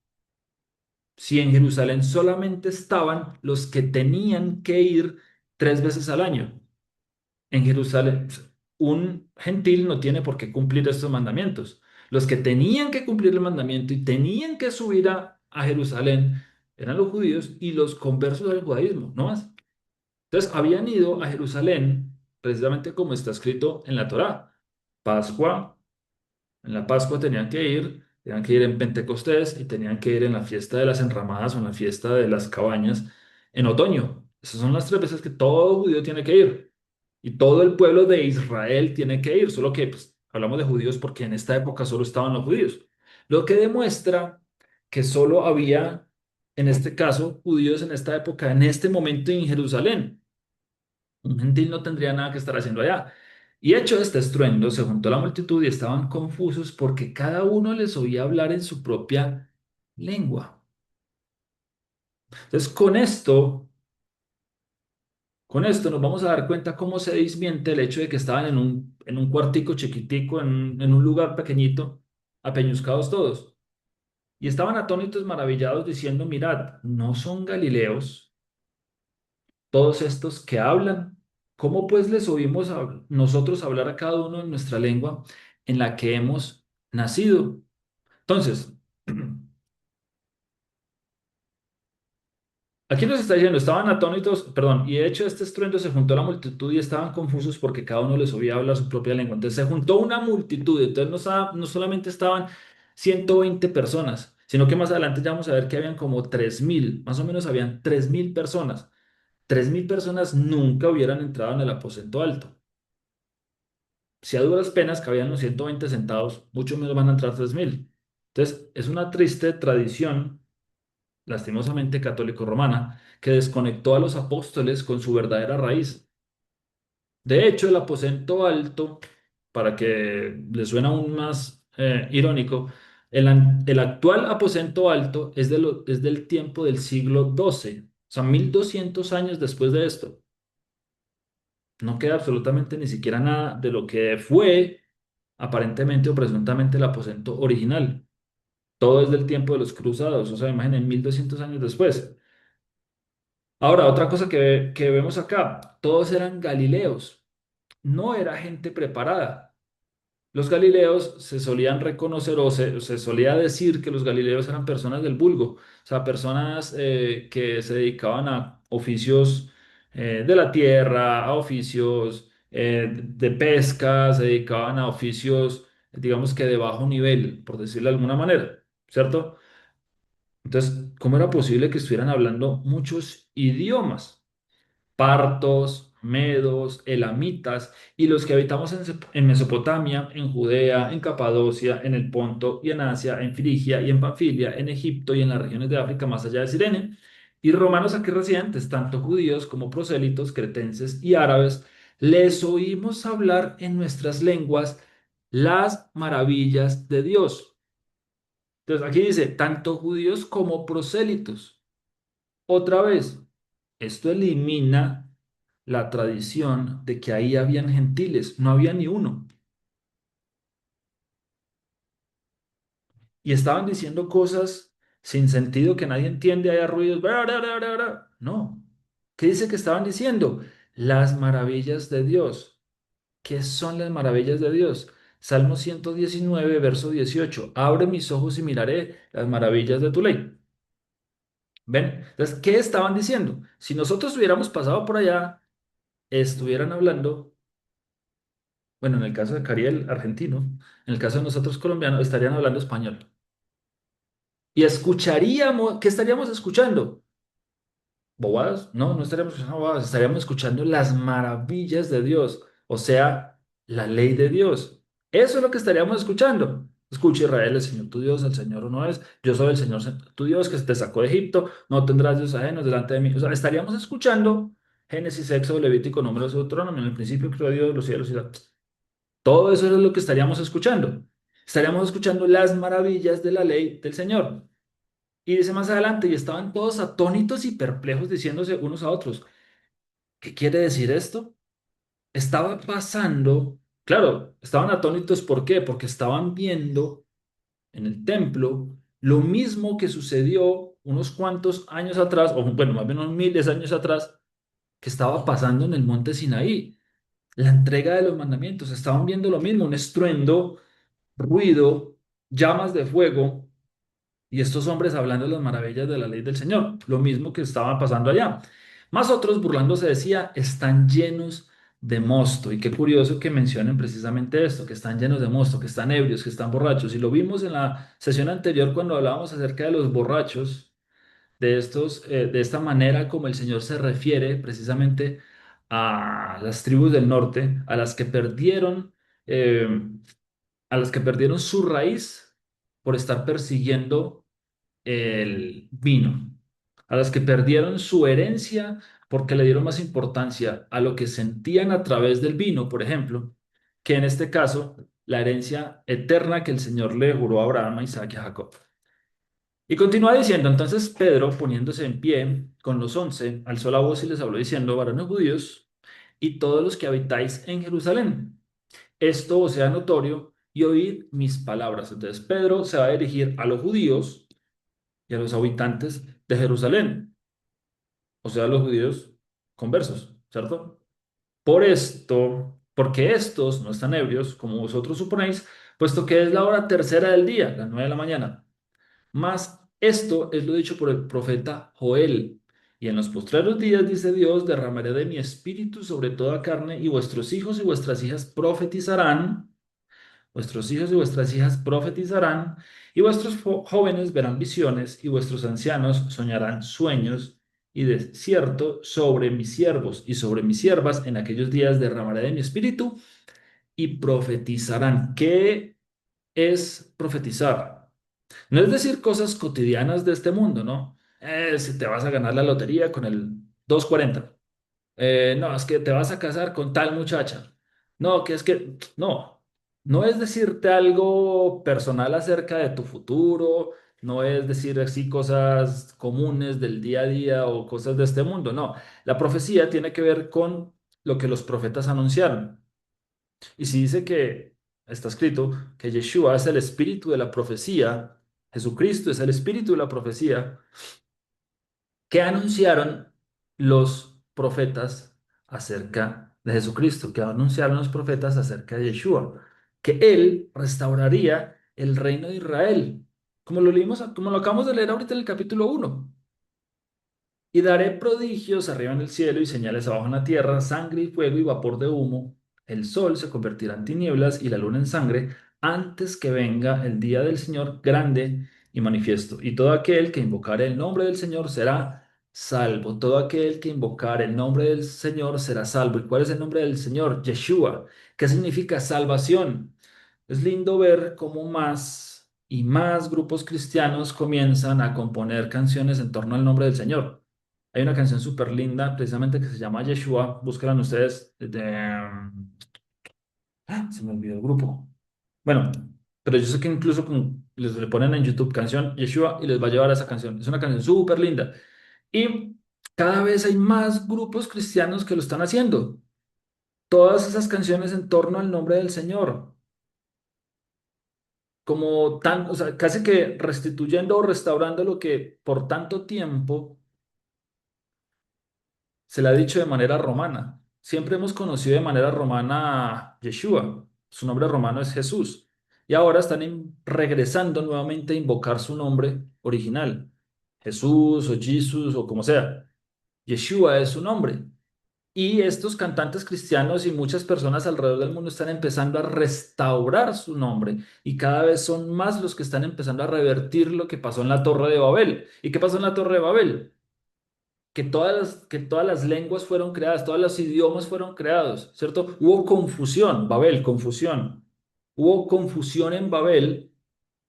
Speaker 1: Si en Jerusalén solamente estaban los que tenían que ir 3 veces al año. En Jerusalén, un gentil no tiene por qué cumplir estos mandamientos. Los que tenían que cumplir el mandamiento y tenían que subir a Jerusalén eran los judíos y los conversos del judaísmo, no más. Entonces habían ido a Jerusalén, precisamente como está escrito en la Torá. Pascua, en la Pascua tenían que ir en Pentecostés y tenían que ir en la fiesta de las enramadas o en la fiesta de las cabañas en otoño. Esas son las 3 veces que todo judío tiene que ir. Y todo el pueblo de Israel tiene que ir, solo que pues, hablamos de judíos porque en esta época solo estaban los judíos. Lo que demuestra que solo había, en este caso, judíos en esta época, en este momento en Jerusalén. Un gentil no tendría nada que estar haciendo allá. Y hecho este estruendo, se juntó la multitud y estaban confusos porque cada uno les oía hablar en su propia lengua. Entonces, con esto nos vamos a dar cuenta cómo se desmiente el hecho de que estaban en un cuartico chiquitico, en un lugar pequeñito, apeñuscados todos. Y estaban atónitos, maravillados, diciendo, mirad, ¿no son galileos todos estos que hablan? ¿Cómo pues les oímos nosotros hablar a cada uno en nuestra lengua en la que hemos nacido? Entonces, aquí nos está diciendo, estaban atónitos, perdón, y de hecho este estruendo se juntó a la multitud y estaban confusos porque cada uno les oía hablar su propia lengua. Entonces se juntó una multitud, entonces no solamente estaban 120 personas, sino que más adelante ya vamos a ver que habían como 3.000, más o menos habían 3.000 personas. 3.000 personas nunca hubieran entrado en el aposento alto. Si a duras penas cabían los 120 sentados, mucho menos van a entrar 3.000. Entonces, es una triste tradición, lastimosamente católico-romana, que desconectó a los apóstoles con su verdadera raíz. De hecho, el aposento alto, para que le suene aún más irónico, el actual aposento alto es del tiempo del siglo XII, o sea, 1200 años después de esto. No queda absolutamente ni siquiera nada de lo que fue aparentemente o presuntamente el aposento original. Todo es del tiempo de los cruzados, o sea, imaginen, 1200 años después. Ahora, otra cosa que vemos acá, todos eran galileos, no era gente preparada. Los galileos se solían reconocer se solía decir que los galileos eran personas del vulgo, o sea, personas que se dedicaban a oficios de la tierra, a oficios de pesca, se dedicaban a oficios, digamos que de bajo nivel, por decirlo de alguna manera, ¿cierto? Entonces, ¿cómo era posible que estuvieran hablando muchos idiomas? Partos, medos, elamitas y los que habitamos en Mesopotamia, en Judea, en Capadocia, en el Ponto y en Asia, en Frigia y en Panfilia, en Egipto y en las regiones de África más allá de Cirene, y romanos aquí residentes, tanto judíos como prosélitos, cretenses y árabes, les oímos hablar en nuestras lenguas las maravillas de Dios. Entonces aquí dice, tanto judíos como prosélitos. Otra vez, esto elimina la tradición de que ahí habían gentiles, no había ni uno. Y estaban diciendo cosas sin sentido que nadie entiende, haya ruidos. Bra, bra, bra, bra, bra. No. ¿Qué dice que estaban diciendo? Las maravillas de Dios. ¿Qué son las maravillas de Dios? Salmo 119 verso 18. Abre mis ojos y miraré las maravillas de tu ley. ¿Ven? Entonces, ¿qué estaban diciendo? Si nosotros hubiéramos pasado por allá, estuvieran hablando. Bueno, en el caso de Cariel, argentino, en el caso de nosotros colombianos, estarían hablando español. Y escucharíamos, ¿qué estaríamos escuchando? ¿Bobadas? No, no estaríamos escuchando bobadas, estaríamos escuchando las maravillas de Dios, o sea, la ley de Dios. Eso es lo que estaríamos escuchando. Escucha Israel, el Señor tu Dios, el Señor uno es, yo soy el Señor tu Dios que te sacó de Egipto, no tendrás dioses ajenos delante de mí. O sea, estaríamos escuchando Génesis, Éxodo, Levítico, Números, Deuteronomio, en el principio creó Dios los cielos y la... Todo eso es lo que estaríamos escuchando. Estaríamos escuchando las maravillas de la ley del Señor. Y dice más adelante, y estaban todos atónitos y perplejos diciéndose unos a otros, ¿qué quiere decir esto? Estaba pasando, claro, estaban atónitos, ¿por qué? Porque estaban viendo en el templo lo mismo que sucedió unos cuantos años atrás, o bueno, más bien unos miles de años atrás, que estaba pasando en el monte Sinaí. La entrega de los mandamientos, estaban viendo lo mismo, un estruendo, ruido, llamas de fuego y estos hombres hablando de las maravillas de la ley del Señor, lo mismo que estaba pasando allá. Más otros burlándose decía, están llenos de mosto. Y qué curioso que mencionen precisamente esto, que están llenos de mosto, que están ebrios, que están borrachos. Y lo vimos en la sesión anterior cuando hablábamos acerca de los borrachos, de estos, de esta manera como el Señor se refiere precisamente a las tribus del norte, eh, a las que perdieron su raíz por estar persiguiendo el vino, a las que perdieron su herencia porque le dieron más importancia a lo que sentían a través del vino, por ejemplo, que en este caso la herencia eterna que el Señor le juró a Abraham, a Isaac y a Jacob. Y continúa diciendo, entonces Pedro, poniéndose en pie con los 11, alzó la voz y les habló diciendo, varones judíos y todos los que habitáis en Jerusalén, esto os sea notorio y oíd mis palabras. Entonces Pedro se va a dirigir a los judíos y a los habitantes de Jerusalén, o sea, a los judíos conversos, ¿cierto? Por esto, porque estos no están ebrios, como vosotros suponéis, puesto que es la hora tercera del día, las 9 de la mañana. Mas esto es lo dicho por el profeta Joel. Y en los postreros días, dice Dios, derramaré de mi espíritu sobre toda carne, y vuestros hijos y vuestras hijas profetizarán, vuestros hijos y vuestras hijas profetizarán, y vuestros jóvenes verán visiones, y vuestros ancianos soñarán sueños, y de cierto sobre mis siervos y sobre mis siervas en aquellos días derramaré de mi espíritu, y profetizarán. ¿Qué es profetizar? No es decir cosas cotidianas de este mundo, ¿no? Si te vas a ganar la lotería con el 240. No, es que te vas a casar con tal muchacha. No, que es que, no, no es decirte algo personal acerca de tu futuro, no es decir así cosas comunes del día a día o cosas de este mundo, no. La profecía tiene que ver con lo que los profetas anunciaron. Y si dice que está escrito que Yeshua es el espíritu de la profecía, Jesucristo es el espíritu de la profecía, ¿qué anunciaron los profetas acerca de Jesucristo? ¿Qué anunciaron los profetas acerca de Yeshua? Que Él restauraría el reino de Israel, como lo leímos, como lo acabamos de leer ahorita en el capítulo 1. Y daré prodigios arriba en el cielo y señales abajo en la tierra, sangre y fuego y vapor de humo. El sol se convertirá en tinieblas y la luna en sangre antes que venga el día del Señor grande y manifiesto. Y todo aquel que invocare el nombre del Señor será salvo. Todo aquel que invocare el nombre del Señor será salvo. ¿Y cuál es el nombre del Señor? Yeshua. ¿Qué significa salvación? Es lindo ver cómo más y más grupos cristianos comienzan a componer canciones en torno al nombre del Señor. Hay una canción súper linda, precisamente que se llama Yeshua. Búsquenla ustedes. Se me olvidó el grupo. Bueno, pero yo sé que incluso les le ponen en YouTube canción Yeshua y les va a llevar a esa canción. Es una canción súper linda. Y cada vez hay más grupos cristianos que lo están haciendo. Todas esas canciones en torno al nombre del Señor. Como tan, o sea, casi que restituyendo o restaurando lo que por tanto tiempo se le ha dicho de manera romana. Siempre hemos conocido de manera romana a Yeshua. Su nombre romano es Jesús. Y ahora están regresando nuevamente a invocar su nombre original. Jesús o Jesus o como sea. Yeshua es su nombre. Y estos cantantes cristianos y muchas personas alrededor del mundo están empezando a restaurar su nombre. Y cada vez son más los que están empezando a revertir lo que pasó en la Torre de Babel. ¿Y qué pasó en la Torre de Babel? Que todas las lenguas fueron creadas, todos los idiomas fueron creados, ¿cierto? Hubo confusión, Babel, confusión. Hubo confusión en Babel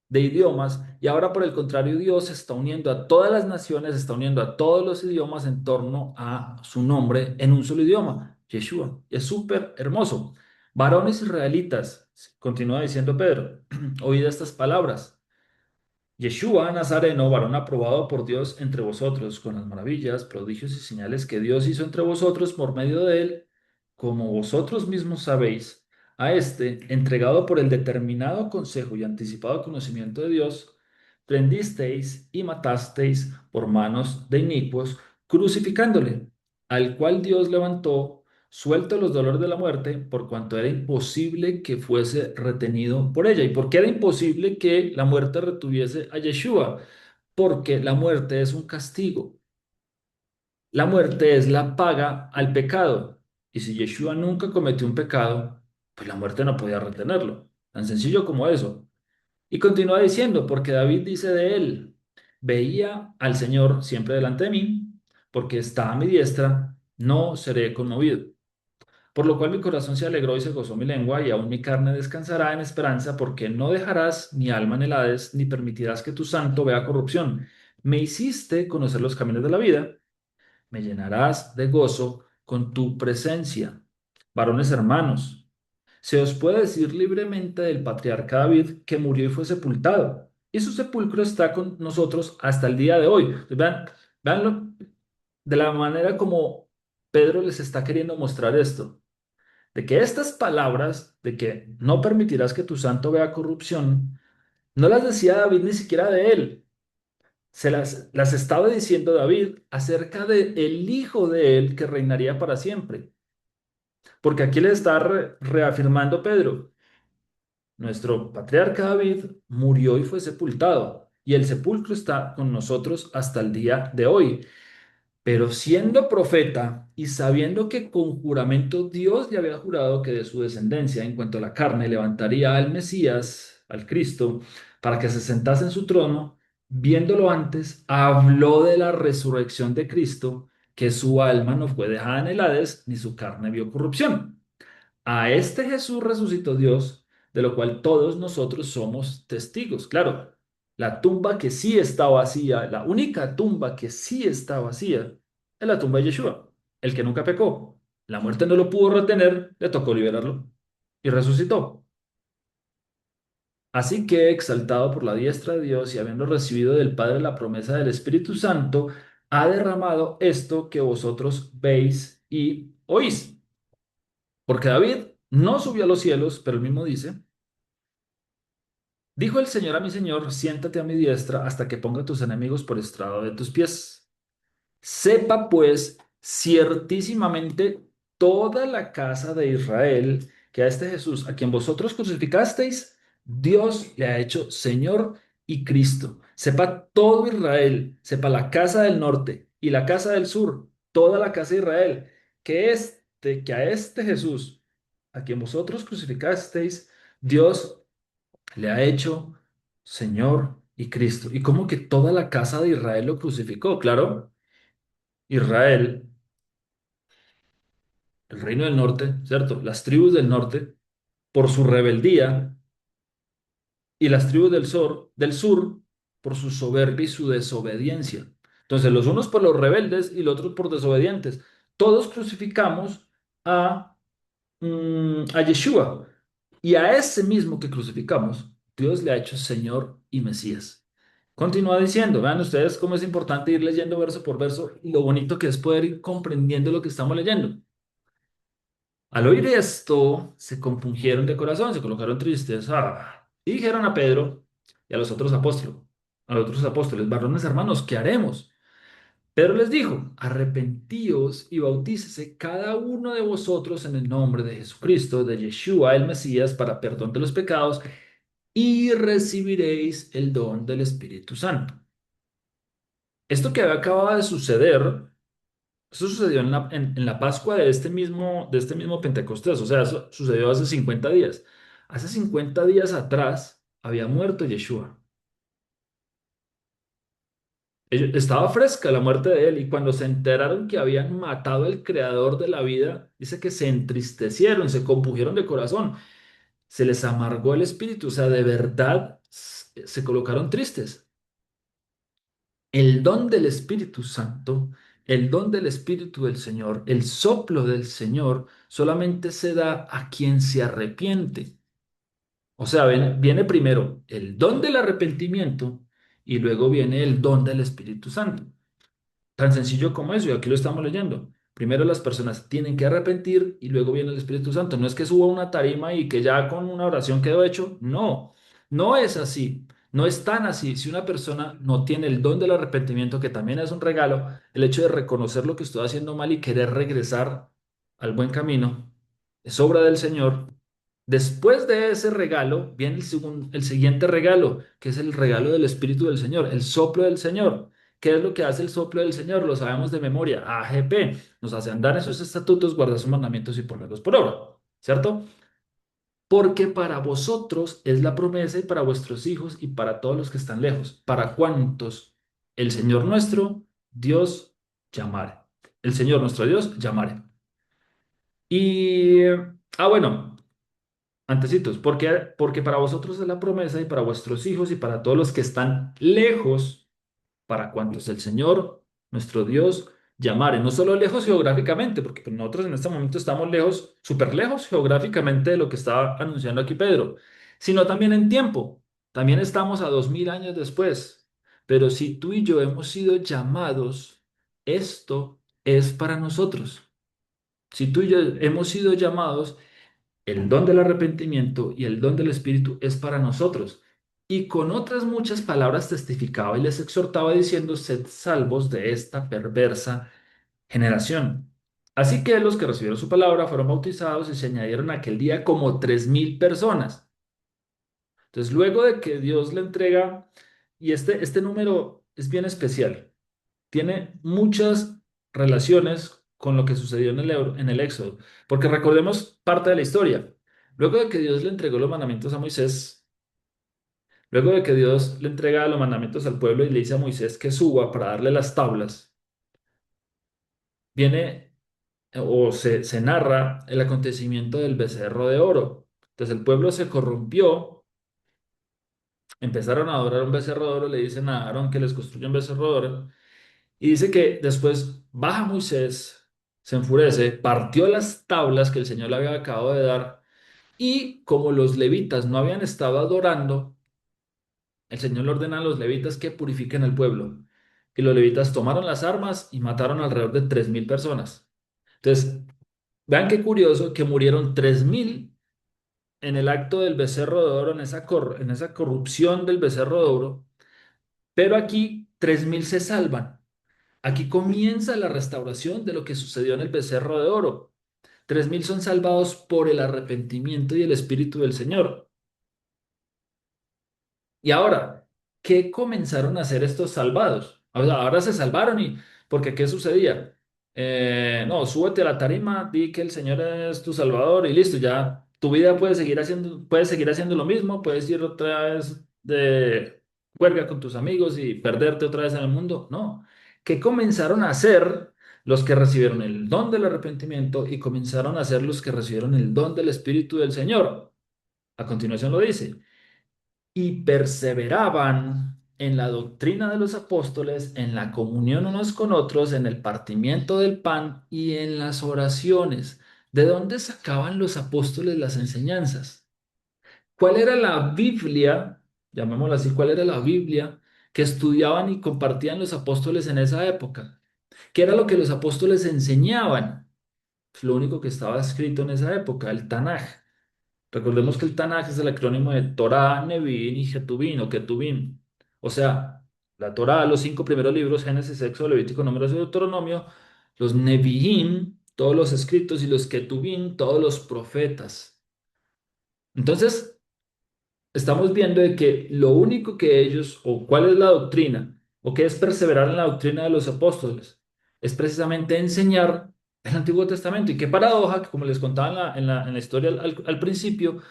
Speaker 1: de idiomas y ahora por el contrario Dios está uniendo a todas las naciones, está uniendo a todos los idiomas en torno a su nombre en un solo idioma, Yeshua. Es súper hermoso. Varones israelitas, continúa diciendo Pedro, oíd estas palabras. Yeshua Nazareno, varón aprobado por Dios entre vosotros, con las maravillas, prodigios y señales que Dios hizo entre vosotros por medio de él, como vosotros mismos sabéis, a este, entregado por el determinado consejo y anticipado conocimiento de Dios, prendisteis y matasteis por manos de inicuos, crucificándole, al cual Dios levantó suelto los dolores de la muerte, por cuanto era imposible que fuese retenido por ella. ¿Y por qué era imposible que la muerte retuviese a Yeshua? Porque la muerte es un castigo. La muerte es la paga al pecado. Y si Yeshua nunca cometió un pecado, pues la muerte no podía retenerlo. Tan sencillo como eso. Y continúa diciendo, porque David dice de él, veía al Señor siempre delante de mí, porque está a mi diestra, no seré conmovido. Por lo cual mi corazón se alegró y se gozó mi lengua, y aún mi carne descansará en esperanza, porque no dejarás mi alma en el Hades, ni permitirás que tu santo vea corrupción. Me hiciste conocer los caminos de la vida, me llenarás de gozo con tu presencia. Varones hermanos, se os puede decir libremente del patriarca David que murió y fue sepultado, y su sepulcro está con nosotros hasta el día de hoy. Entonces, veanlo de la manera como Pedro les está queriendo mostrar esto de que estas palabras, de que no permitirás que tu santo vea corrupción, no las decía David ni siquiera de él, las estaba diciendo David acerca de el hijo de él que reinaría para siempre. Porque aquí le está reafirmando Pedro, nuestro patriarca David murió y fue sepultado, y el sepulcro está con nosotros hasta el día de hoy. Pero siendo profeta y sabiendo que con juramento Dios le había jurado que de su descendencia, en cuanto a la carne, levantaría al Mesías, al Cristo, para que se sentase en su trono, viéndolo antes, habló de la resurrección de Cristo, que su alma no fue dejada en el Hades, ni su carne vio corrupción. A este Jesús resucitó Dios, de lo cual todos nosotros somos testigos. Claro, La tumba que sí está vacía, la única tumba que sí está vacía, es la tumba de Yeshua, el que nunca pecó. La muerte no lo pudo retener, le tocó liberarlo y resucitó. Así que, exaltado por la diestra de Dios y habiendo recibido del Padre la promesa del Espíritu Santo, ha derramado esto que vosotros veis y oís. Porque David no subió a los cielos, pero él mismo dice, dijo el Señor a mi Señor, siéntate a mi diestra hasta que ponga a tus enemigos por estrado de tus pies. Sepa pues ciertísimamente toda la casa de Israel que a este Jesús, a quien vosotros crucificasteis, Dios le ha hecho Señor y Cristo. Sepa todo Israel, sepa la casa del norte y la casa del sur, toda la casa de Israel, que a este Jesús, a quien vosotros crucificasteis, Dios le ha hecho Señor y Cristo. Y como que toda la casa de Israel lo crucificó, claro. Israel, el reino del norte, ¿cierto? Las tribus del norte, por su rebeldía, y las tribus del sur, por su soberbia y su desobediencia. Entonces, los unos por los rebeldes y los otros por desobedientes. Todos crucificamos a, a Yeshua. Y a ese mismo que crucificamos, Dios le ha hecho Señor y Mesías. Continúa diciendo, vean ustedes cómo es importante ir leyendo verso por verso y lo bonito que es poder ir comprendiendo lo que estamos leyendo. Al oír esto, se compungieron de corazón, se colocaron tristes, y dijeron a Pedro y a los otros apóstoles, varones hermanos, ¿qué haremos? Pedro les dijo, arrepentíos y bautícese cada uno de vosotros en el nombre de Jesucristo, de Yeshua el Mesías, para perdón de los pecados, y recibiréis el don del Espíritu Santo. Esto que acaba de suceder, eso sucedió en la Pascua de este mismo Pentecostés, o sea, eso sucedió hace 50 días. Hace 50 días atrás había muerto Yeshua. Estaba fresca la muerte de él y cuando se enteraron que habían matado al creador de la vida, dice que se entristecieron, se compugieron de corazón, se les amargó el espíritu, o sea, de verdad se colocaron tristes. El don del Espíritu Santo, el don del Espíritu del Señor, el soplo del Señor, solamente se da a quien se arrepiente. O sea, viene primero el don del arrepentimiento y luego viene el don del Espíritu Santo. Tan sencillo como eso, y aquí lo estamos leyendo. Primero las personas tienen que arrepentir y luego viene el Espíritu Santo. No es que suba a una tarima y que ya con una oración quedó hecho. No, no es así. No es tan así. Si una persona no tiene el don del arrepentimiento, que también es un regalo, el hecho de reconocer lo que estoy haciendo mal y querer regresar al buen camino, es obra del Señor. Después de ese regalo viene el siguiente regalo, que es el regalo del Espíritu del Señor, el soplo del Señor. ¿Qué es lo que hace el soplo del Señor? Lo sabemos de memoria. AGP nos hace andar en sus estatutos, guardar sus mandamientos y ponerlos por obra, ¿cierto? Porque para vosotros es la promesa y para vuestros hijos y para todos los que están lejos, para cuantos el Señor nuestro Dios llamare. El Señor nuestro Dios llamare. Y, bueno, antecitos, porque para vosotros es la promesa y para vuestros hijos y para todos los que están lejos, para cuantos el Señor, nuestro Dios, llamare, no solo lejos geográficamente, porque pues, nosotros en este momento estamos lejos, súper lejos geográficamente de lo que estaba anunciando aquí Pedro, sino también en tiempo. También estamos a 2000 años después. Pero si tú y yo hemos sido llamados, esto es para nosotros. Si tú y yo hemos sido llamados, el don del arrepentimiento y el don del Espíritu es para nosotros. Y con otras muchas palabras testificaba y les exhortaba diciendo, sed salvos de esta perversa generación. Así que los que recibieron su palabra fueron bautizados y se añadieron aquel día como 3000 personas. Entonces, luego de que Dios le entrega, y este número es bien especial, tiene muchas relaciones con lo que sucedió en el Éxodo, porque recordemos parte de la historia. Luego de que Dios le entregó los mandamientos a Moisés, luego de que Dios le entrega los mandamientos al pueblo y le dice a Moisés que suba para darle las tablas, viene o se narra el acontecimiento del becerro de oro. Entonces el pueblo se corrompió empezaron a adorar un becerro de oro, le dicen a Aarón que les construya un becerro de oro. Y dice que después baja Moisés, se enfurece, partió las tablas que el Señor le había acabado de dar. Y como los levitas no habían estado adorando, el Señor le ordena a los levitas que purifiquen el pueblo. Y los levitas tomaron las armas y mataron alrededor de 3.000 personas. Entonces, vean qué curioso que murieron 3.000 en el acto del becerro de oro, en esa corrupción del becerro de oro, pero aquí 3.000 se salvan. Aquí comienza la restauración de lo que sucedió en el becerro de oro. 3.000 son salvados por el arrepentimiento y el Espíritu del Señor. Y ahora, ¿qué comenzaron a hacer estos salvados? O sea, ahora se salvaron y, porque ¿qué sucedía? No, súbete a la tarima, di que el Señor es tu Salvador y listo, ya tu vida puedes seguir haciendo lo mismo, puedes ir otra vez de juerga con tus amigos y perderte otra vez en el mundo. No, ¿qué comenzaron a hacer los que recibieron el don del arrepentimiento y comenzaron a hacer los que recibieron el don del Espíritu del Señor? A continuación lo dice y perseveraban en la doctrina de los apóstoles, en la comunión unos con otros, en el partimiento del pan y en las oraciones. ¿De dónde sacaban los apóstoles las enseñanzas? ¿Cuál era la Biblia, llamémosla así, cuál era la Biblia que estudiaban y compartían los apóstoles en esa época? ¿Qué era lo que los apóstoles enseñaban? Pues lo único que estaba escrito en esa época, el Tanaj. Recordemos que el Tanaj es el acrónimo de Torah, Nevi'im y Ketuvim o Ketuvim. O sea, la Torah, los cinco primeros libros, Génesis, Éxodo, Levítico, Números y Deuteronomio, los Nevi'im, todos los escritos, y los Ketuvim, todos los profetas. Entonces, estamos viendo de que lo único que ellos, o cuál es la doctrina, o qué es perseverar en la doctrina de los apóstoles, es precisamente enseñar el Antiguo Testamento. Y qué paradoja, que como les contaba en la historia al principio,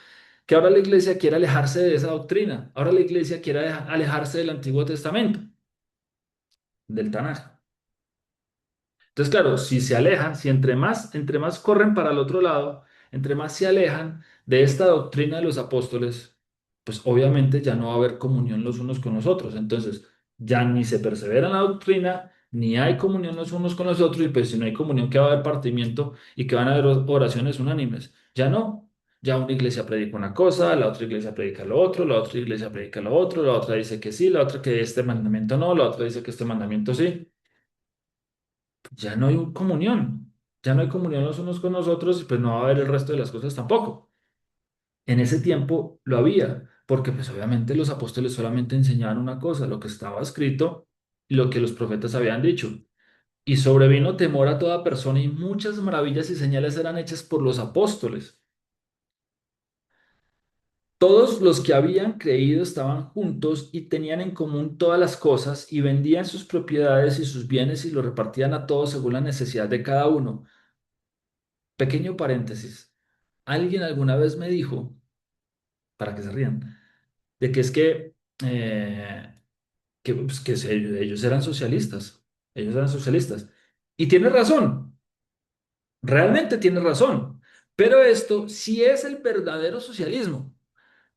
Speaker 1: que ahora la iglesia quiere alejarse de esa doctrina. Ahora la iglesia quiere alejarse del Antiguo Testamento, del Tanaj. Entonces, claro, si se alejan, si entre más corren para el otro lado, entre más se alejan de esta doctrina de los apóstoles, pues obviamente ya no va a haber comunión los unos con los otros. Entonces, ya ni se persevera en la doctrina, ni hay comunión los unos con los otros, y pues si no hay comunión, que va a haber partimiento y que van a haber oraciones unánimes. Ya no. Ya una iglesia predica una cosa, la otra iglesia predica lo otro, la otra iglesia predica lo otro, la otra dice que sí, la otra que este mandamiento no, la otra dice que este mandamiento sí. Ya no hay comunión, ya no hay comunión los unos con los otros y pues no va a haber el resto de las cosas tampoco. En ese tiempo lo había, porque pues obviamente los apóstoles solamente enseñaban una cosa, lo que estaba escrito y lo que los profetas habían dicho. Y sobrevino temor a toda persona y muchas maravillas y señales eran hechas por los apóstoles. Todos los que habían creído estaban juntos y tenían en común todas las cosas y vendían sus propiedades y sus bienes y los repartían a todos según la necesidad de cada uno. Pequeño paréntesis. Alguien alguna vez me dijo, para que se rían, de que es eh, ellos eran socialistas. Ellos eran socialistas. Y tiene razón, realmente tiene razón. Pero esto sí es el verdadero socialismo.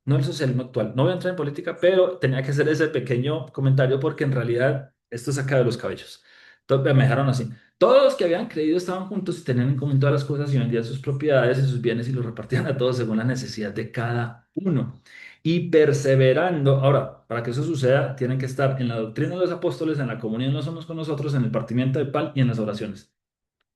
Speaker 1: No el socialismo actual. No voy a entrar en política, pero tenía que hacer ese pequeño comentario porque en realidad esto saca de los cabellos. Entonces me dejaron así. Todos los que habían creído estaban juntos y tenían en común todas las cosas y vendían sus propiedades y sus bienes y los repartían a todos según la necesidad de cada uno. Y perseverando, ahora, para que eso suceda, tienen que estar en la doctrina de los apóstoles, en la comunión los unos con los otros, en el partimiento de pan y en las oraciones.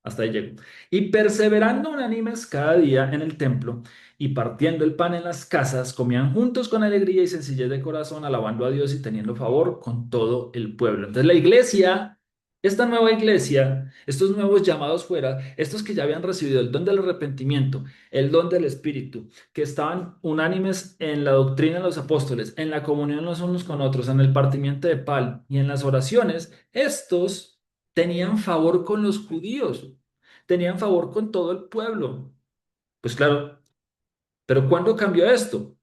Speaker 1: Hasta ahí llego. Y perseverando unánimes cada día en el templo y partiendo el pan en las casas, comían juntos con alegría y sencillez de corazón, alabando a Dios y teniendo favor con todo el pueblo. Entonces la iglesia, esta nueva iglesia, estos nuevos llamados fuera, estos que ya habían recibido el don del arrepentimiento, el don del Espíritu, que estaban unánimes en la doctrina de los apóstoles, en la comunión los unos con otros, en el partimiento de pan y en las oraciones, estos tenían favor con los judíos, tenían favor con todo el pueblo. Pues claro, pero ¿cuándo cambió esto?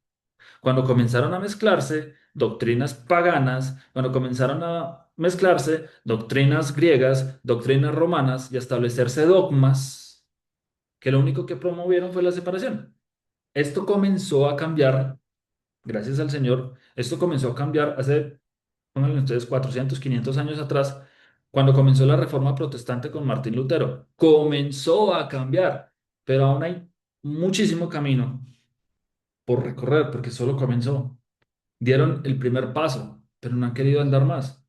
Speaker 1: Cuando comenzaron a mezclarse doctrinas paganas, cuando comenzaron a mezclarse doctrinas griegas, doctrinas romanas y a establecerse dogmas, que lo único que promovieron fue la separación. Esto comenzó a cambiar gracias al Señor, esto comenzó a cambiar hace, pónganle ustedes, 400, 500 años atrás, cuando comenzó la Reforma Protestante con Martín Lutero. Comenzó a cambiar, pero aún hay muchísimo camino por recorrer, porque solo comenzó. Dieron el primer paso, pero no han querido andar más.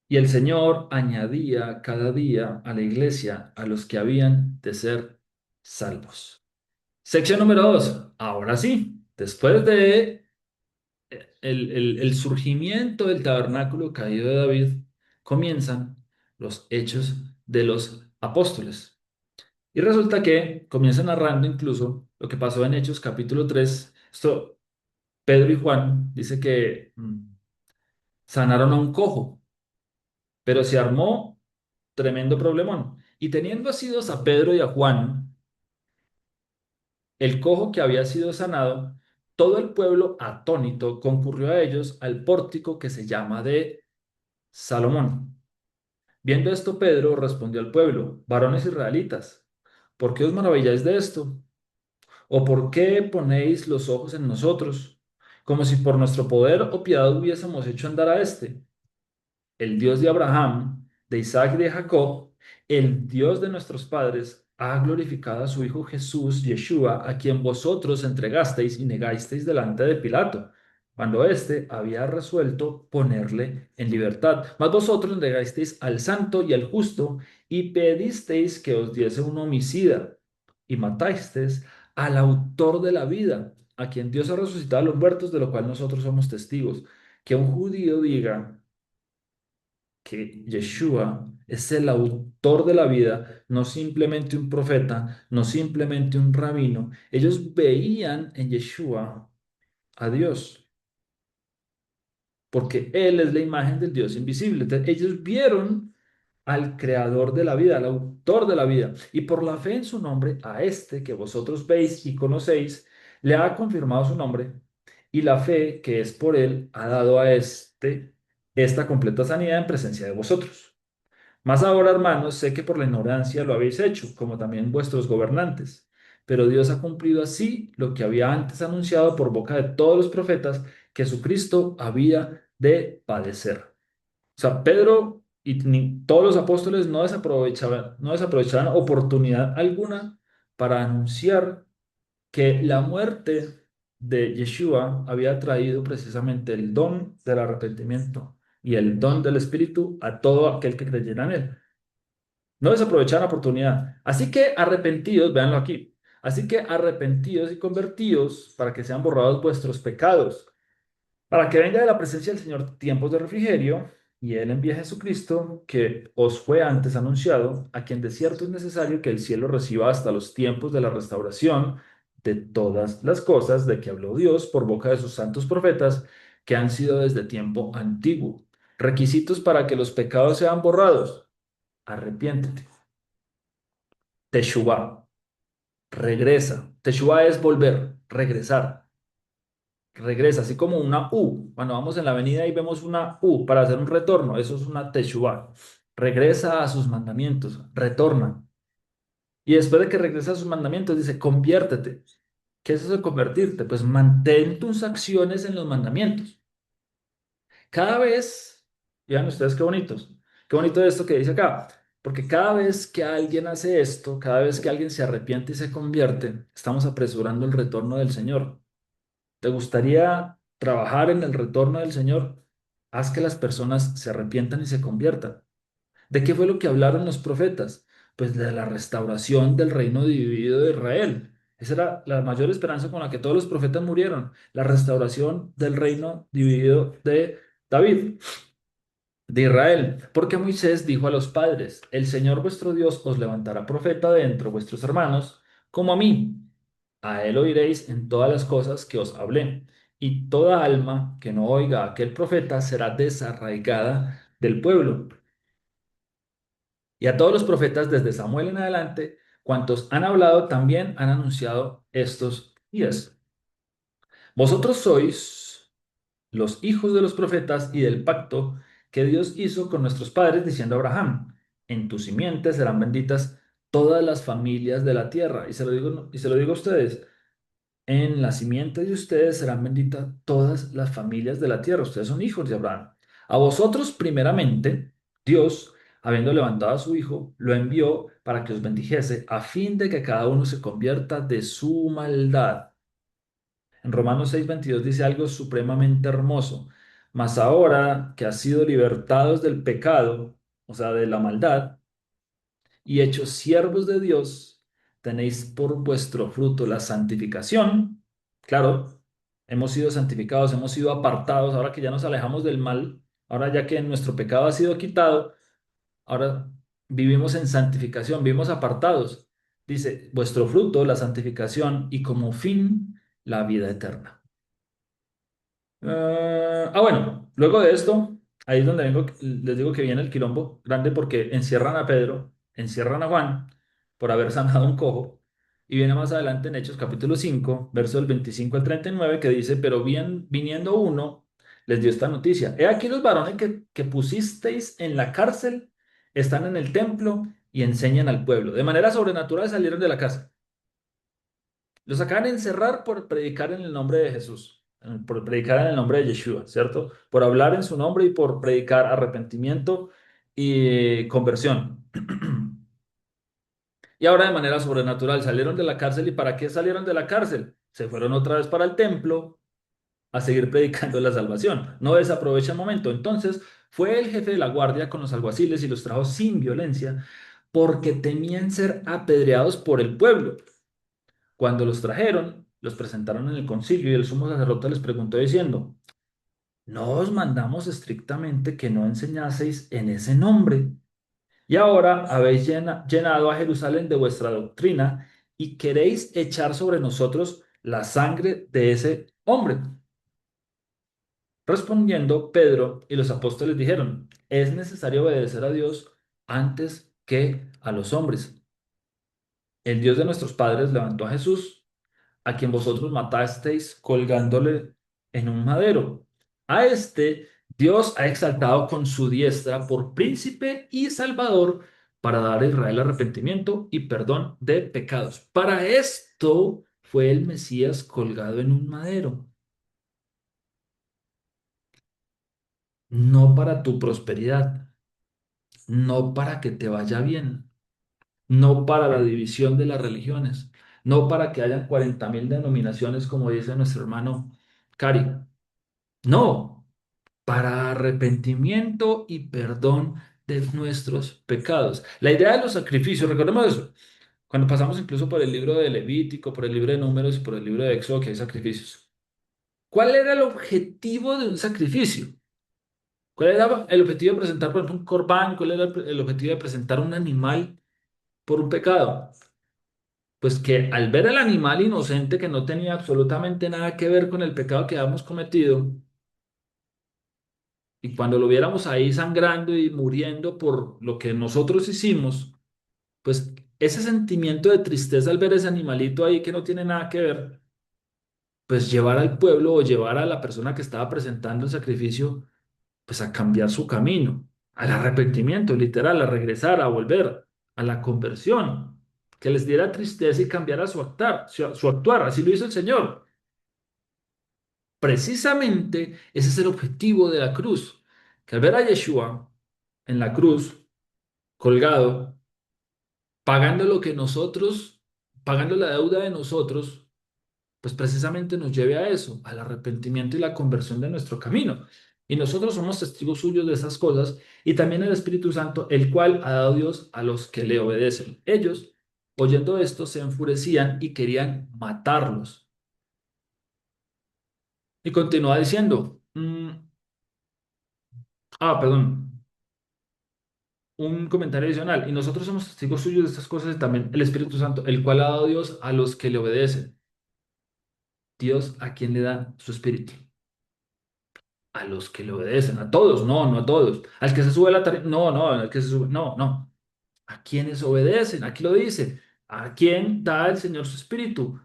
Speaker 1: Y el Señor añadía cada día a la iglesia a los que habían de ser salvos. Sección número 2. Ahora sí, después de el surgimiento del tabernáculo caído de David, comienzan los hechos de los apóstoles. Y resulta que comienza narrando incluso lo que pasó en Hechos capítulo 3. Esto, Pedro y Juan dice que sanaron a un cojo, pero se armó tremendo problemón. Y teniendo asidos a Pedro y a Juan, el cojo que había sido sanado, todo el pueblo atónito concurrió a ellos al pórtico que se llama de Salomón. Viendo esto, Pedro respondió al pueblo: varones israelitas, ¿por qué os maravilláis de esto? ¿O por qué ponéis los ojos en nosotros, como si por nuestro poder o piedad hubiésemos hecho andar a este? El Dios de Abraham, de Isaac y de Jacob, el Dios de nuestros padres, ha glorificado a su Hijo Jesús, Yeshua, a quien vosotros entregasteis y negasteis delante de Pilato, cuando éste había resuelto ponerle en libertad. Mas vosotros entregasteis al santo y al justo y pedisteis que os diese un homicida y matasteis al autor de la vida, a quien Dios ha resucitado a los muertos, de lo cual nosotros somos testigos. Que un judío diga que Yeshua es el autor de la vida, no simplemente un profeta, no simplemente un rabino. Ellos veían en Yeshua a Dios, porque Él es la imagen del Dios invisible. Entonces, ellos vieron al creador de la vida, al autor de la vida, y por la fe en su nombre, a este que vosotros veis y conocéis, le ha confirmado su nombre, y la fe que es por él ha dado a este esta completa sanidad en presencia de vosotros. Más ahora, hermanos, sé que por la ignorancia lo habéis hecho, como también vuestros gobernantes. Pero Dios ha cumplido así lo que había antes anunciado por boca de todos los profetas, que Jesucristo había de padecer. O sea, Pedro y todos los apóstoles no desaprovechaban oportunidad alguna para anunciar que la muerte de Yeshua había traído precisamente el don del arrepentimiento y el don del Espíritu a todo aquel que creyera en él. No desaprovechaban la oportunidad. Así que arrepentidos, véanlo aquí. Así que arrepentidos y convertidos para que sean borrados vuestros pecados, para que venga de la presencia del Señor tiempos de refrigerio, y Él envíe a Jesucristo, que os fue antes anunciado, a quien de cierto es necesario que el cielo reciba hasta los tiempos de la restauración de todas las cosas de que habló Dios por boca de sus santos profetas, que han sido desde tiempo antiguo. Requisitos para que los pecados sean borrados: arrepiéntete. Teshuvah, regresa. Teshuvah es volver, regresar. Regresa, así como una U. Cuando vamos en la avenida y vemos una U para hacer un retorno, eso es una Teshuvah. Regresa a sus mandamientos, retorna. Y después de que regresa a sus mandamientos, dice: conviértete. ¿Qué es eso de convertirte? Pues mantén tus acciones en los mandamientos. Cada vez, vean ustedes qué bonito esto que dice acá, porque cada vez que alguien hace esto, cada vez que alguien se arrepiente y se convierte, estamos apresurando el retorno del Señor. ¿Te gustaría trabajar en el retorno del Señor? Haz que las personas se arrepientan y se conviertan. ¿De qué fue lo que hablaron los profetas? Pues de la restauración del reino dividido de Israel. Esa era la mayor esperanza con la que todos los profetas murieron, la restauración del reino dividido de David, de Israel. Porque Moisés dijo a los padres: el Señor vuestro Dios os levantará profeta de entre vuestros hermanos, como a mí. A él oiréis en todas las cosas que os hablé. Y toda alma que no oiga a aquel profeta será desarraigada del pueblo. Y a todos los profetas desde Samuel en adelante, cuantos han hablado, también han anunciado estos días. Vosotros sois los hijos de los profetas y del pacto que Dios hizo con nuestros padres, diciendo a Abraham: en tu simiente serán benditas todas las familias de la tierra. Y se lo digo a ustedes, en la simiente de ustedes serán benditas todas las familias de la tierra. Ustedes son hijos de Abraham. A vosotros, primeramente, Dios, habiendo levantado a su hijo, lo envió para que os bendijese, a fin de que cada uno se convierta de su maldad. En Romanos 6:22 dice algo supremamente hermoso. Mas ahora que has sido libertados del pecado, o sea, de la maldad, y hechos siervos de Dios, tenéis por vuestro fruto la santificación. Claro, hemos sido santificados, hemos sido apartados, ahora que ya nos alejamos del mal, ahora ya que nuestro pecado ha sido quitado, ahora vivimos en santificación, vivimos apartados. Dice, vuestro fruto, la santificación, y como fin, la vida eterna. Bueno, luego de esto, ahí es donde les digo que viene el quilombo grande porque encierran a Pedro, encierran a Juan por haber sanado un cojo, y viene más adelante en Hechos capítulo 5 verso del 25 al 39 que dice, pero bien, viniendo uno, les dio esta noticia, he aquí los varones que pusisteis en la cárcel, están en el templo y enseñan al pueblo. De manera sobrenatural salieron de la cárcel. Los acaban de encerrar por predicar en el nombre de Jesús, por predicar en el nombre de Yeshua, ¿cierto? Por hablar en su nombre y por predicar arrepentimiento y conversión. Y ahora de manera sobrenatural salieron de la cárcel. ¿Y para qué salieron de la cárcel? Se fueron otra vez para el templo a seguir predicando la salvación. No desaprovecha el momento. Entonces fue el jefe de la guardia con los alguaciles y los trajo sin violencia porque temían ser apedreados por el pueblo. Cuando los trajeron, los presentaron en el concilio y el sumo sacerdote les preguntó diciendo, no os mandamos estrictamente que no enseñaseis en ese nombre. Y ahora habéis llenado a Jerusalén de vuestra doctrina y queréis echar sobre nosotros la sangre de ese hombre. Respondiendo, Pedro y los apóstoles dijeron, es necesario obedecer a Dios antes que a los hombres. El Dios de nuestros padres levantó a Jesús, a quien vosotros matasteis colgándole en un madero. A este Dios ha exaltado con su diestra por príncipe y salvador para dar a Israel arrepentimiento y perdón de pecados. Para esto fue el Mesías colgado en un madero, no para tu prosperidad, no para que te vaya bien, no para la división de las religiones, no para que hayan 40.000 denominaciones, como dice nuestro hermano Cari. No, para arrepentimiento y perdón de nuestros pecados. La idea de los sacrificios, recordemos eso, cuando pasamos incluso por el libro de Levítico, por el libro de Números y por el libro de Éxodo, que hay sacrificios. ¿Cuál era el objetivo de un sacrificio? ¿Cuál era el objetivo de presentar, por ejemplo, un corbán? ¿Cuál era el objetivo de presentar un animal por un pecado? Pues que al ver al animal inocente que no tenía absolutamente nada que ver con el pecado que habíamos cometido, y cuando lo viéramos ahí sangrando y muriendo por lo que nosotros hicimos, pues ese sentimiento de tristeza al ver ese animalito ahí que no tiene nada que ver, pues llevar al pueblo o llevar a la persona que estaba presentando el sacrificio, pues a cambiar su camino, al arrepentimiento, literal, a regresar, a volver, a la conversión, que les diera tristeza y cambiara su actuar. Así lo hizo el Señor. Precisamente ese es el objetivo de la cruz, que al ver a Yeshua en la cruz, colgado, pagando lo que nosotros, pagando la deuda de nosotros, pues precisamente nos lleve a eso, al arrepentimiento y la conversión de nuestro camino. Y nosotros somos testigos suyos de esas cosas y también el Espíritu Santo, el cual ha dado Dios a los que le obedecen. Ellos, oyendo esto, se enfurecían y querían matarlos. Y continúa diciendo, perdón, un comentario adicional. Y nosotros somos testigos suyos de estas cosas y también el Espíritu Santo, el cual ha dado Dios a los que le obedecen. Dios a quien le da su espíritu. A los que le obedecen, a todos, no, no a todos. Al que se sube a la tarima, no, no, al que se sube, no, no. A quienes obedecen, aquí lo dice. A quien da el Señor su espíritu.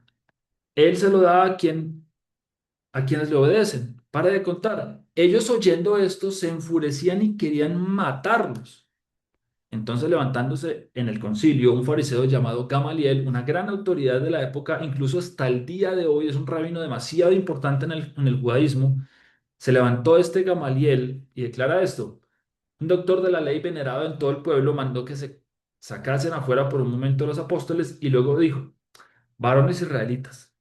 Speaker 1: Él se lo da a quienes le obedecen. Para de contar. Ellos oyendo esto se enfurecían y querían matarlos. Entonces, levantándose en el concilio, un fariseo llamado Gamaliel, una gran autoridad de la época, incluso hasta el día de hoy, es un rabino demasiado importante en el judaísmo, se levantó este Gamaliel y declara esto. Un doctor de la ley venerado en todo el pueblo mandó que se sacasen afuera por un momento los apóstoles y luego dijo, varones israelitas,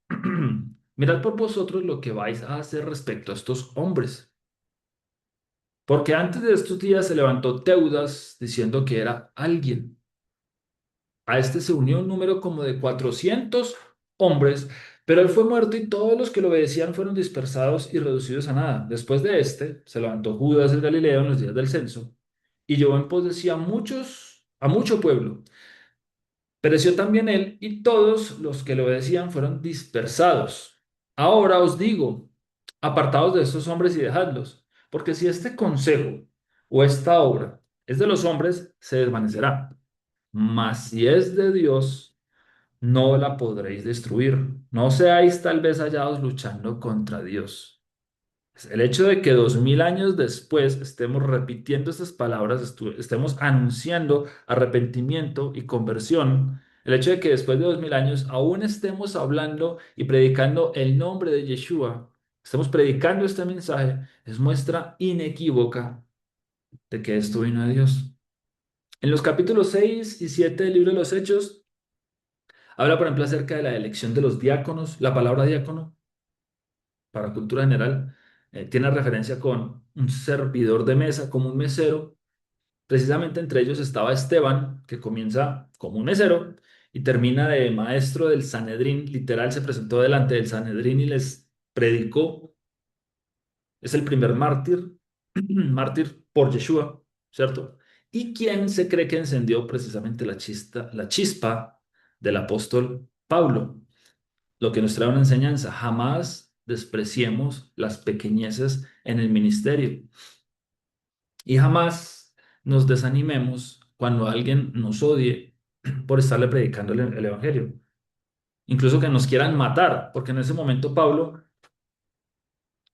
Speaker 1: mirad por vosotros lo que vais a hacer respecto a estos hombres. Porque antes de estos días se levantó Teudas diciendo que era alguien. A este se unió un número como de 400 hombres, pero él fue muerto y todos los que lo obedecían fueron dispersados y reducidos a nada. Después de este, se levantó Judas el Galileo en los días del censo y llevó en pos de sí a mucho pueblo. Pereció también él y todos los que lo obedecían fueron dispersados. Ahora os digo, apartaos de estos hombres y dejadlos, porque si este consejo o esta obra es de los hombres, se desvanecerá. Mas si es de Dios, no la podréis destruir. No seáis tal vez hallados luchando contra Dios. El hecho de que 2000 años después estemos repitiendo estas palabras, estemos anunciando arrepentimiento y conversión, el hecho de que después de 2000 años aún estemos hablando y predicando el nombre de Yeshua, estemos predicando este mensaje, es muestra inequívoca de que esto vino de Dios. En los capítulos 6 y 7 del libro de los Hechos, habla, por ejemplo, acerca de la elección de los diáconos. La palabra diácono, para cultura general, tiene referencia con un servidor de mesa, como un mesero. Precisamente entre ellos estaba Esteban, que comienza como un mesero y termina de maestro del Sanedrín. Literal, se presentó delante del Sanedrín y les predicó. Es el primer mártir, mártir por Yeshua, ¿cierto? Y quien se cree que encendió precisamente la chispa del apóstol Pablo. Lo que nos trae una enseñanza, jamás despreciemos las pequeñeces en el ministerio y jamás nos desanimemos cuando alguien nos odie por estarle predicando el evangelio. Incluso que nos quieran matar, porque en ese momento Pablo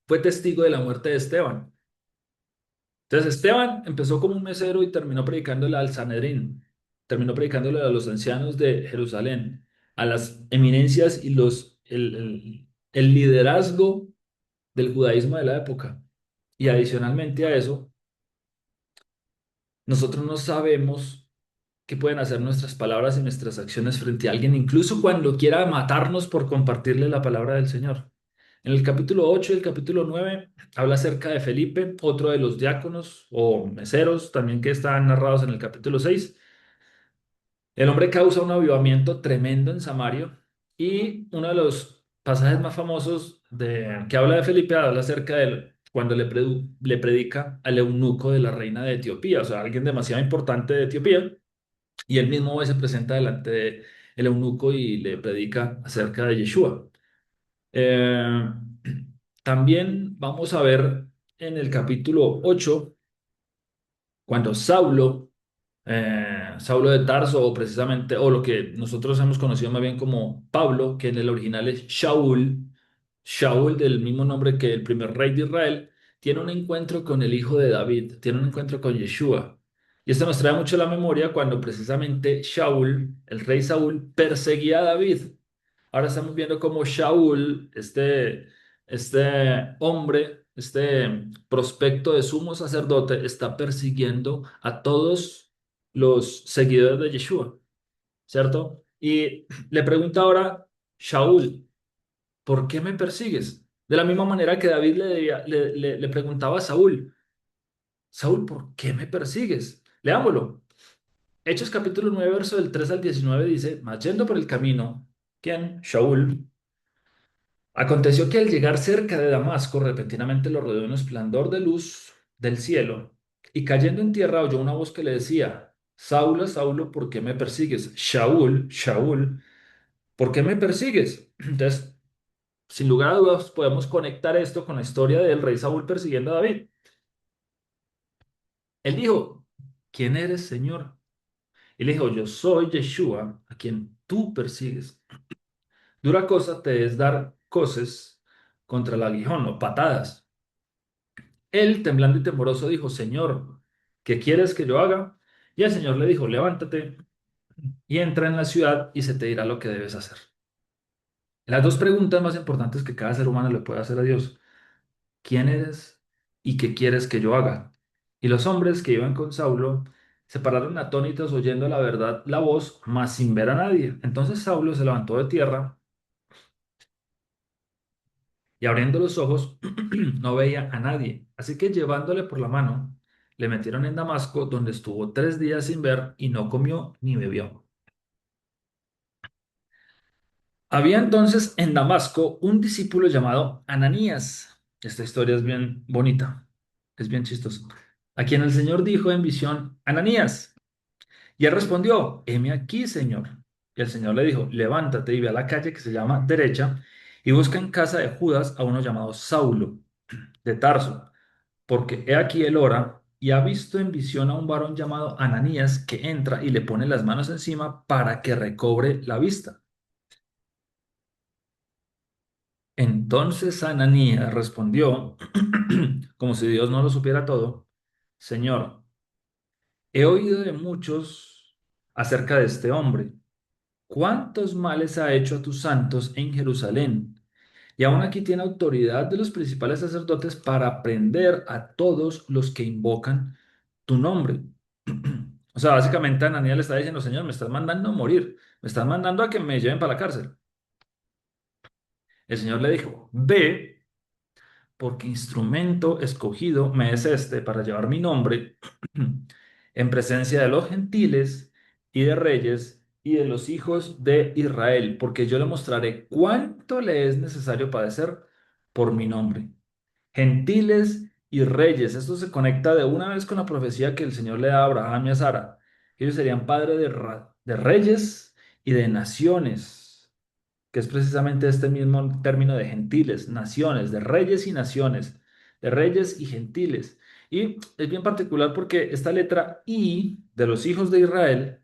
Speaker 1: fue testigo de la muerte de Esteban. Entonces Esteban empezó como un mesero y terminó predicándole al Sanedrín, terminó predicándole a los ancianos de Jerusalén, a las eminencias y el liderazgo del judaísmo de la época. Y adicionalmente a eso, nosotros no sabemos qué pueden hacer nuestras palabras y nuestras acciones frente a alguien, incluso cuando quiera matarnos por compartirle la palabra del Señor. En el capítulo 8 y el capítulo 9 habla acerca de Felipe, otro de los diáconos o meseros, también que están narrados en el capítulo 6. El hombre causa un avivamiento tremendo en Samaria y uno de los pasajes más famosos que habla de Felipe habla acerca de él cuando le predica al eunuco de la reina de Etiopía, o sea, alguien demasiado importante de Etiopía, y él mismo se presenta delante de el eunuco y le predica acerca de Yeshua. Eh, También vamos a ver en el capítulo 8 cuando Saulo de Tarso, o precisamente, o lo que nosotros hemos conocido más bien como Pablo, que en el original es Shaul, Shaul del mismo nombre que el primer rey de Israel, tiene un encuentro con el hijo de David, tiene un encuentro con Yeshua. Y esto nos trae mucho a la memoria cuando precisamente Shaul, el rey Saúl, perseguía a David. Ahora estamos viendo cómo Shaul, este hombre, este prospecto de sumo sacerdote, está persiguiendo a todos los seguidores de Yeshua, ¿cierto? Y le pregunta ahora, Shaul, ¿por qué me persigues? De la misma manera que David le preguntaba a Saúl, Saúl, ¿por qué me persigues? Leámoslo. Hechos capítulo 9 verso del 3 al 19 dice, mas yendo por el camino, ¿quién? Shaul. Aconteció que al llegar cerca de Damasco, repentinamente lo rodeó un esplendor de luz del cielo, y cayendo en tierra oyó una voz que le decía, Saulo, Saulo, ¿por qué me persigues? Shaul, Shaul, ¿por qué me persigues? Entonces, sin lugar a dudas, podemos conectar esto con la historia del rey Saúl persiguiendo a David. Él dijo, ¿quién eres, Señor? Y le dijo, yo soy Yeshua, a quien tú persigues. Dura cosa te es dar coces contra el aguijón o patadas. Él, temblando y temoroso, dijo, Señor, ¿qué quieres que yo haga? Y el Señor le dijo, levántate y entra en la ciudad y se te dirá lo que debes hacer. Las dos preguntas más importantes que cada ser humano le puede hacer a Dios: ¿quién eres y qué quieres que yo haga? Y los hombres que iban con Saulo se pararon atónitos oyendo la verdad, la voz, mas sin ver a nadie. Entonces Saulo se levantó de tierra y abriendo los ojos no veía a nadie. Así que llevándole por la mano, le metieron en Damasco, donde estuvo 3 días sin ver y no comió ni bebió. Había entonces en Damasco un discípulo llamado Ananías. Esta historia es bien bonita, es bien chistosa. A quien el Señor dijo en visión, Ananías. Y él respondió, heme aquí, Señor. Y el Señor le dijo, levántate y ve a la calle que se llama Derecha y busca en casa de Judas a uno llamado Saulo de Tarso, porque he aquí él ora y ha visto en visión a un varón llamado Ananías que entra y le pone las manos encima para que recobre la vista. Entonces Ananías respondió, como si Dios no lo supiera todo, Señor, he oído de muchos acerca de este hombre. ¿Cuántos males ha hecho a tus santos en Jerusalén? Y aún aquí tiene autoridad de los principales sacerdotes para prender a todos los que invocan tu nombre. O sea, básicamente Ananías le está diciendo, Señor, me estás mandando a morir, me estás mandando a que me lleven para la cárcel. El Señor le dijo, ve, porque instrumento escogido me es este para llevar mi nombre en presencia de los gentiles y de reyes y de los hijos de Israel, porque yo le mostraré cuánto le es necesario padecer por mi nombre. Gentiles y reyes, esto se conecta de una vez con la profecía que el Señor le da a Abraham y a Sara. Ellos serían padres de reyes y de naciones, que es precisamente este mismo término de gentiles, naciones, de reyes y naciones, de reyes y gentiles. Y es bien particular porque esta letra I de los hijos de Israel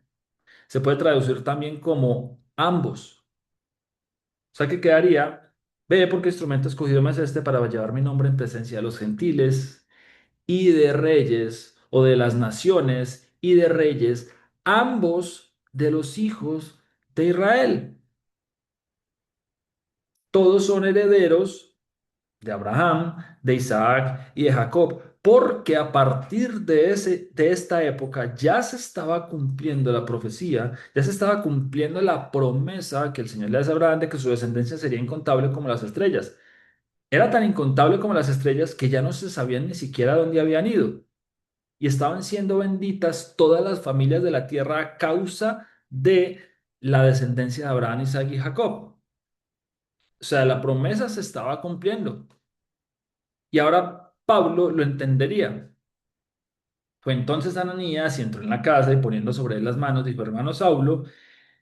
Speaker 1: se puede traducir también como ambos. O sea que quedaría, ve porque instrumento escogido me es este para llevar mi nombre en presencia de los gentiles y de reyes, o de las naciones y de reyes, ambos de los hijos de Israel. Todos son herederos de Abraham, de Isaac y de Jacob, porque a partir de esta época ya se estaba cumpliendo la profecía, ya se estaba cumpliendo la promesa que el Señor le hace a Abraham de que su descendencia sería incontable como las estrellas. Era tan incontable como las estrellas que ya no se sabían ni siquiera dónde habían ido y estaban siendo benditas todas las familias de la tierra a causa de la descendencia de Abraham, Isaac y Jacob. O sea, la promesa se estaba cumpliendo. Y ahora Pablo lo entendería. Fue entonces Ananías y entró en la casa y poniendo sobre él las manos, dijo, hermano Saulo,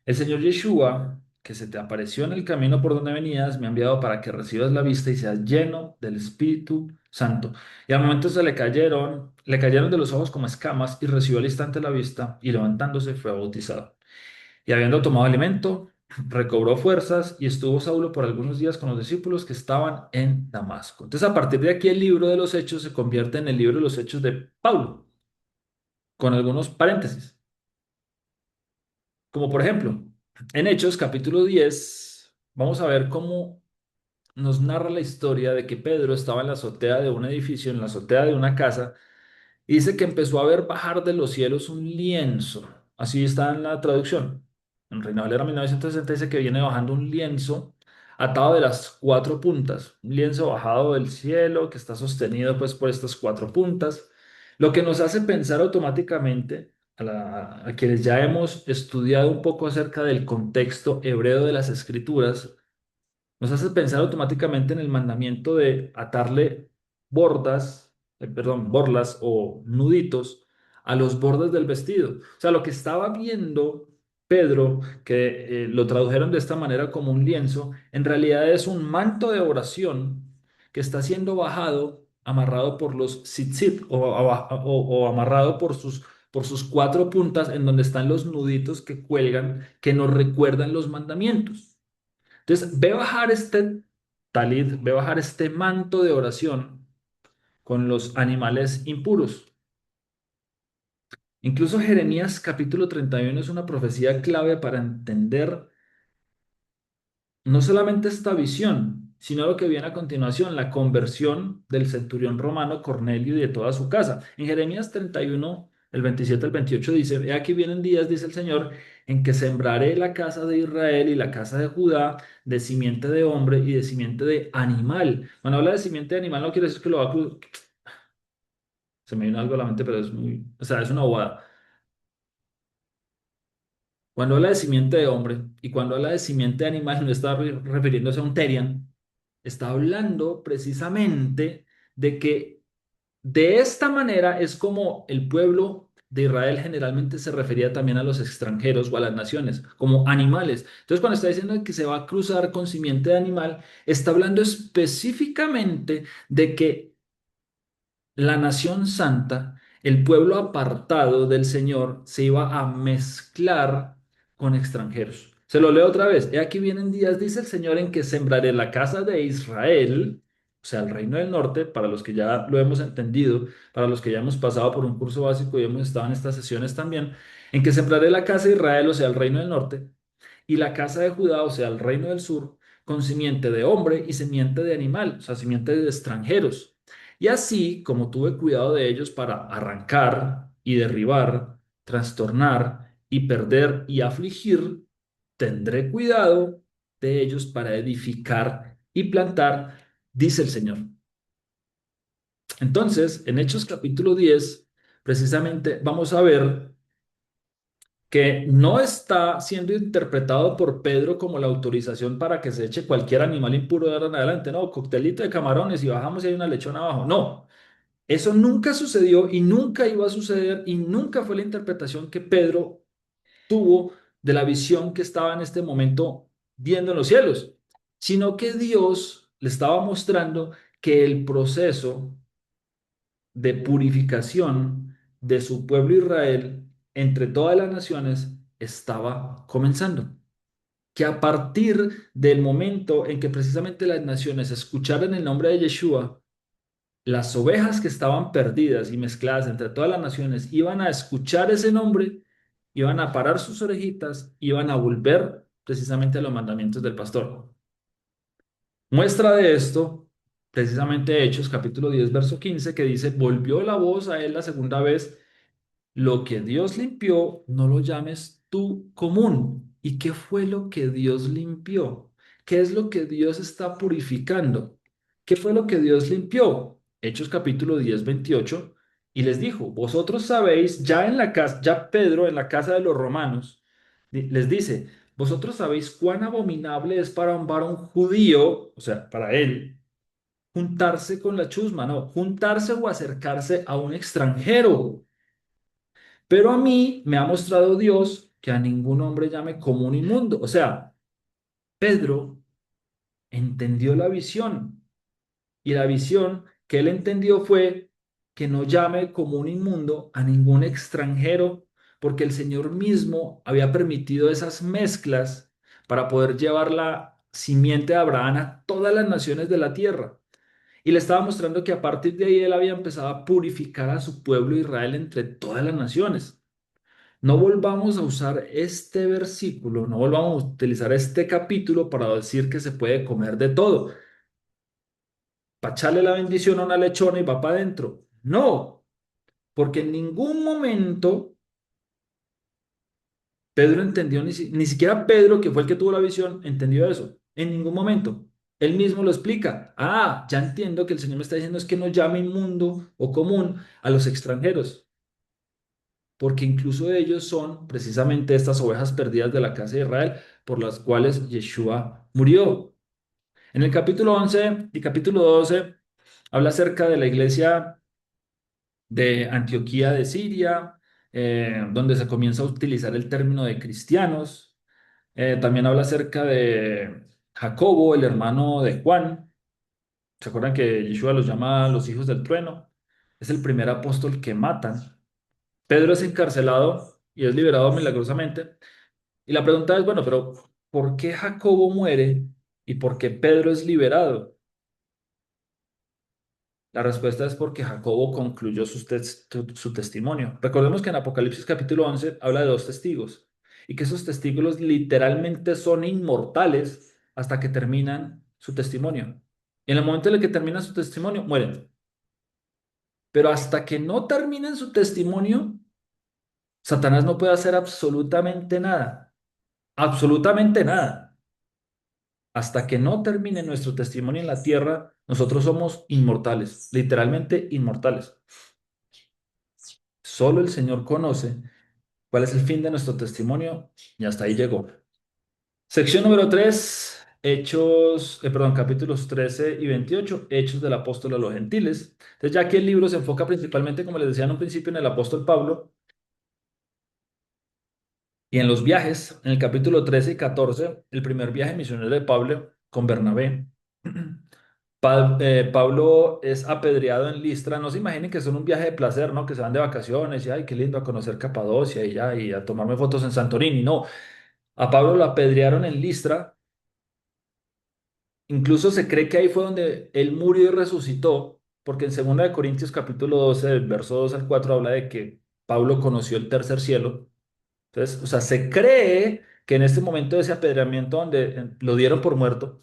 Speaker 1: el Señor Yeshua, que se te apareció en el camino por donde venías, me ha enviado para que recibas la vista y seas lleno del Espíritu Santo. Y al momento le cayeron de los ojos como escamas y recibió al instante la vista y levantándose fue bautizado. Y habiendo tomado alimento, recobró fuerzas y estuvo Saulo por algunos días con los discípulos que estaban en Damasco. Entonces, a partir de aquí, el libro de los Hechos se convierte en el libro de los Hechos de Pablo, con algunos paréntesis. Como por ejemplo, en Hechos capítulo 10 vamos a ver cómo nos narra la historia de que Pedro estaba en la azotea de un edificio, en la azotea de una casa, y dice que empezó a ver bajar de los cielos un lienzo. Así está en la traducción. En Reina Valera 1960 dice que viene bajando un lienzo atado de las cuatro puntas. Un lienzo bajado del cielo que está sostenido pues por estas cuatro puntas. Lo que nos hace pensar automáticamente a quienes ya hemos estudiado un poco acerca del contexto hebreo de las escrituras, nos hace pensar automáticamente en el mandamiento de atarle borlas o nuditos a los bordes del vestido. O sea, lo que estaba viendo Pedro, que lo tradujeron de esta manera como un lienzo, en realidad es un manto de oración que está siendo bajado, amarrado por los tzitzit o amarrado por sus cuatro puntas en donde están los nuditos que cuelgan, que nos recuerdan los mandamientos. Entonces, ve bajar este talit, ve bajar este manto de oración con los animales impuros. Incluso Jeremías capítulo 31 es una profecía clave para entender no solamente esta visión, sino lo que viene a continuación, la conversión del centurión romano Cornelio y de toda su casa. En Jeremías 31, el 27 al 28 dice, he aquí vienen días, dice el Señor, en que sembraré la casa de Israel y la casa de Judá de simiente de hombre y de simiente de animal. Cuando habla de simiente de animal no quiere decir que lo va a se me viene algo a la mente, pero es muy, o sea, es una bobada. Cuando habla de simiente de hombre y cuando habla de simiente de animal, no está refiriéndose a un terian, está hablando precisamente de que de esta manera es como el pueblo de Israel generalmente se refería también a los extranjeros o a las naciones, como animales. Entonces, cuando está diciendo que se va a cruzar con simiente de animal, está hablando específicamente de que la nación santa, el pueblo apartado del Señor, se iba a mezclar con extranjeros. Se lo leo otra vez. He aquí vienen días, dice el Señor, en que sembraré la casa de Israel, o sea, el reino del norte, para los que ya lo hemos entendido, para los que ya hemos pasado por un curso básico y hemos estado en estas sesiones también, en que sembraré la casa de Israel, o sea, el reino del norte, y la casa de Judá, o sea, el reino del sur, con simiente de hombre y simiente de animal, o sea, simiente de extranjeros. Y así como tuve cuidado de ellos para arrancar y derribar, trastornar y perder y afligir, tendré cuidado de ellos para edificar y plantar, dice el Señor. Entonces, en Hechos capítulo 10, precisamente vamos a ver que no está siendo interpretado por Pedro como la autorización para que se eche cualquier animal impuro de ahora en adelante. No, coctelito de camarones y bajamos y hay una lechona abajo. No, eso nunca sucedió y nunca iba a suceder y nunca fue la interpretación que Pedro tuvo de la visión que estaba en este momento viendo en los cielos, sino que Dios le estaba mostrando que el proceso de purificación de su pueblo Israel entre todas las naciones estaba comenzando. Que a partir del momento en que precisamente las naciones escucharan el nombre de Yeshua, las ovejas que estaban perdidas y mezcladas entre todas las naciones iban a escuchar ese nombre, iban a parar sus orejitas, iban a volver precisamente a los mandamientos del pastor. Muestra de esto, precisamente Hechos capítulo 10 verso 15 que dice, volvió la voz a él la segunda vez, lo que Dios limpió, no lo llames tú común. ¿Y qué fue lo que Dios limpió? ¿Qué es lo que Dios está purificando? ¿Qué fue lo que Dios limpió? Hechos capítulo 10 28 y les dijo, vosotros sabéis, ya en la casa, ya Pedro en la casa de los romanos, les dice, vosotros sabéis cuán abominable es para un varón judío, o sea, para él, juntarse con la chusma, no, juntarse o acercarse a un extranjero. Pero a mí me ha mostrado Dios que a ningún hombre llame común inmundo. O sea, Pedro entendió la visión y la visión que él entendió fue que no llame común inmundo a ningún extranjero porque el Señor mismo había permitido esas mezclas para poder llevar la simiente de Abraham a todas las naciones de la tierra. Y le estaba mostrando que a partir de ahí él había empezado a purificar a su pueblo Israel entre todas las naciones. No volvamos a usar este versículo, no volvamos a utilizar este capítulo para decir que se puede comer de todo. Para echarle la bendición a una lechona y va para adentro. No, porque en ningún momento Pedro entendió, ni siquiera Pedro, que fue el que tuvo la visión, entendió eso. En ningún momento. Él mismo lo explica. Ah, ya entiendo que el Señor me está diciendo es que no llame inmundo o común a los extranjeros, porque incluso ellos son precisamente estas ovejas perdidas de la casa de Israel por las cuales Yeshua murió. En el capítulo 11 y capítulo 12 habla acerca de la iglesia de Antioquía de Siria, donde se comienza a utilizar el término de cristianos. También habla acerca de Jacobo, el hermano de Juan. ¿Se acuerdan que Yeshua los llama los hijos del trueno? Es el primer apóstol que matan. Pedro es encarcelado y es liberado milagrosamente. Y la pregunta es, bueno, pero ¿por qué Jacobo muere y por qué Pedro es liberado? La respuesta es porque Jacobo concluyó su testimonio. Recordemos que en Apocalipsis capítulo 11 habla de dos testigos y que esos testigos literalmente son inmortales hasta que terminan su testimonio. Y en el momento en el que terminan su testimonio, mueren. Pero hasta que no terminen su testimonio, Satanás no puede hacer absolutamente nada. Absolutamente nada. Hasta que no termine nuestro testimonio en la tierra, nosotros somos inmortales, literalmente inmortales. Solo el Señor conoce cuál es el fin de nuestro testimonio y hasta ahí llegó. Sección número 3, capítulos 13 y 28, Hechos del apóstol a los gentiles. Entonces, ya que el libro se enfoca principalmente, como les decía en un principio, en el apóstol Pablo y en los viajes, en el capítulo 13 y 14, el primer viaje misionero de Pablo con Bernabé. Pablo es apedreado en Listra. No se imaginen que son un viaje de placer, ¿no? Que se van de vacaciones y, ay, qué lindo a conocer Capadocia y ya, y a tomarme fotos en Santorini. No, a Pablo lo apedrearon en Listra. Incluso se cree que ahí fue donde él murió y resucitó, porque en 2 Corintios capítulo 12, del verso 2 al 4, habla de que Pablo conoció el tercer cielo. Entonces, o sea, se cree que en este momento de ese apedreamiento donde lo dieron por muerto,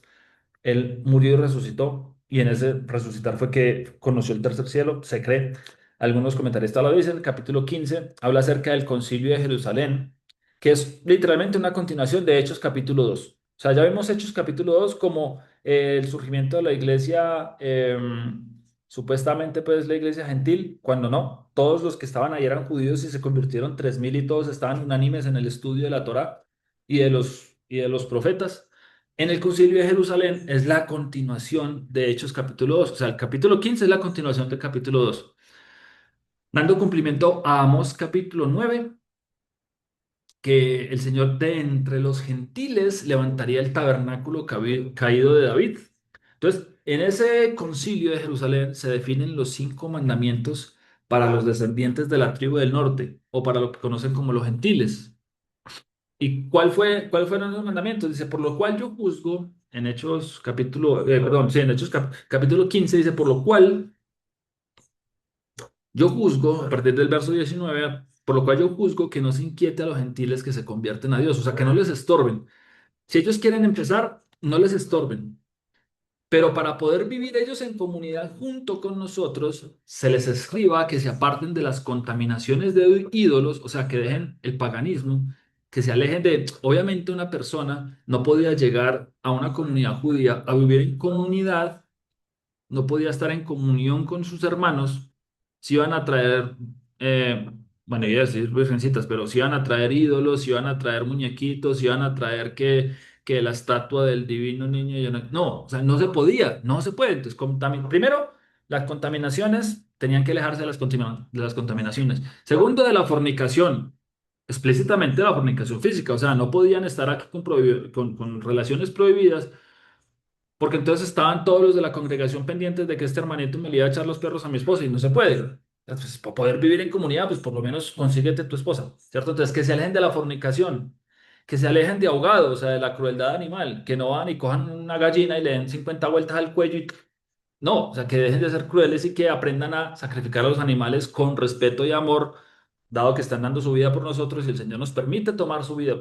Speaker 1: él murió y resucitó, y en ese resucitar fue que conoció el tercer cielo, se cree. Algunos comentaristas lo dicen. El capítulo 15 habla acerca del concilio de Jerusalén, que es literalmente una continuación de Hechos capítulo 2. O sea, ya vimos Hechos capítulo 2 como el surgimiento de la iglesia, supuestamente pues la iglesia gentil, cuando no, todos los que estaban ahí eran judíos y se convirtieron 3000 y todos estaban unánimes en el estudio de la Torá y de los profetas. En el Concilio de Jerusalén es la continuación de Hechos capítulo 2. O sea, el capítulo 15 es la continuación del capítulo 2, dando cumplimiento a Amós capítulo 9, que el Señor de entre los gentiles levantaría el tabernáculo caído de David. Entonces, en ese concilio de Jerusalén se definen los 5 mandamientos para los descendientes de la tribu del norte, o para lo que conocen como los gentiles. ¿Y cuáles fueron los mandamientos? Dice, por lo cual yo juzgo, en Hechos capítulo, perdón, sí, en Hechos capítulo 15 dice, por lo cual yo juzgo, a partir del verso 19, por lo cual yo juzgo que no se inquiete a los gentiles que se convierten a Dios, o sea, que no les estorben. Si ellos quieren empezar, no les estorben. Pero para poder vivir ellos en comunidad junto con nosotros, se les escriba que se aparten de las contaminaciones de ídolos, o sea, que dejen el paganismo, que se alejen de, obviamente una persona no podía llegar a una comunidad judía a vivir en comunidad, no podía estar en comunión con sus hermanos, si iban a traer, eh, bueno, iba a decir virgencitas, pero si iban a traer ídolos, si iban a traer muñequitos, si iban a traer que la estatua del divino niño, no, o sea, no se podía, no se puede. Entonces, primero, las contaminaciones, tenían que alejarse de las contaminaciones. Segundo, de la fornicación. Explícitamente de la fornicación física, o sea, no podían estar aquí con relaciones prohibidas, porque entonces estaban todos los de la congregación pendientes de que este hermanito me le iba a echar los perros a mi esposa y no se puede. Entonces, para poder vivir en comunidad, pues por lo menos consíguete tu esposa, ¿cierto? Entonces, que se alejen de la fornicación, que se alejen de ahogados, o sea, de la crueldad animal, que no van y cojan una gallina y le den 50 vueltas al cuello y no, o sea, que dejen de ser crueles y que aprendan a sacrificar a los animales con respeto y amor, dado que están dando su vida por nosotros y el Señor nos permite tomar su vida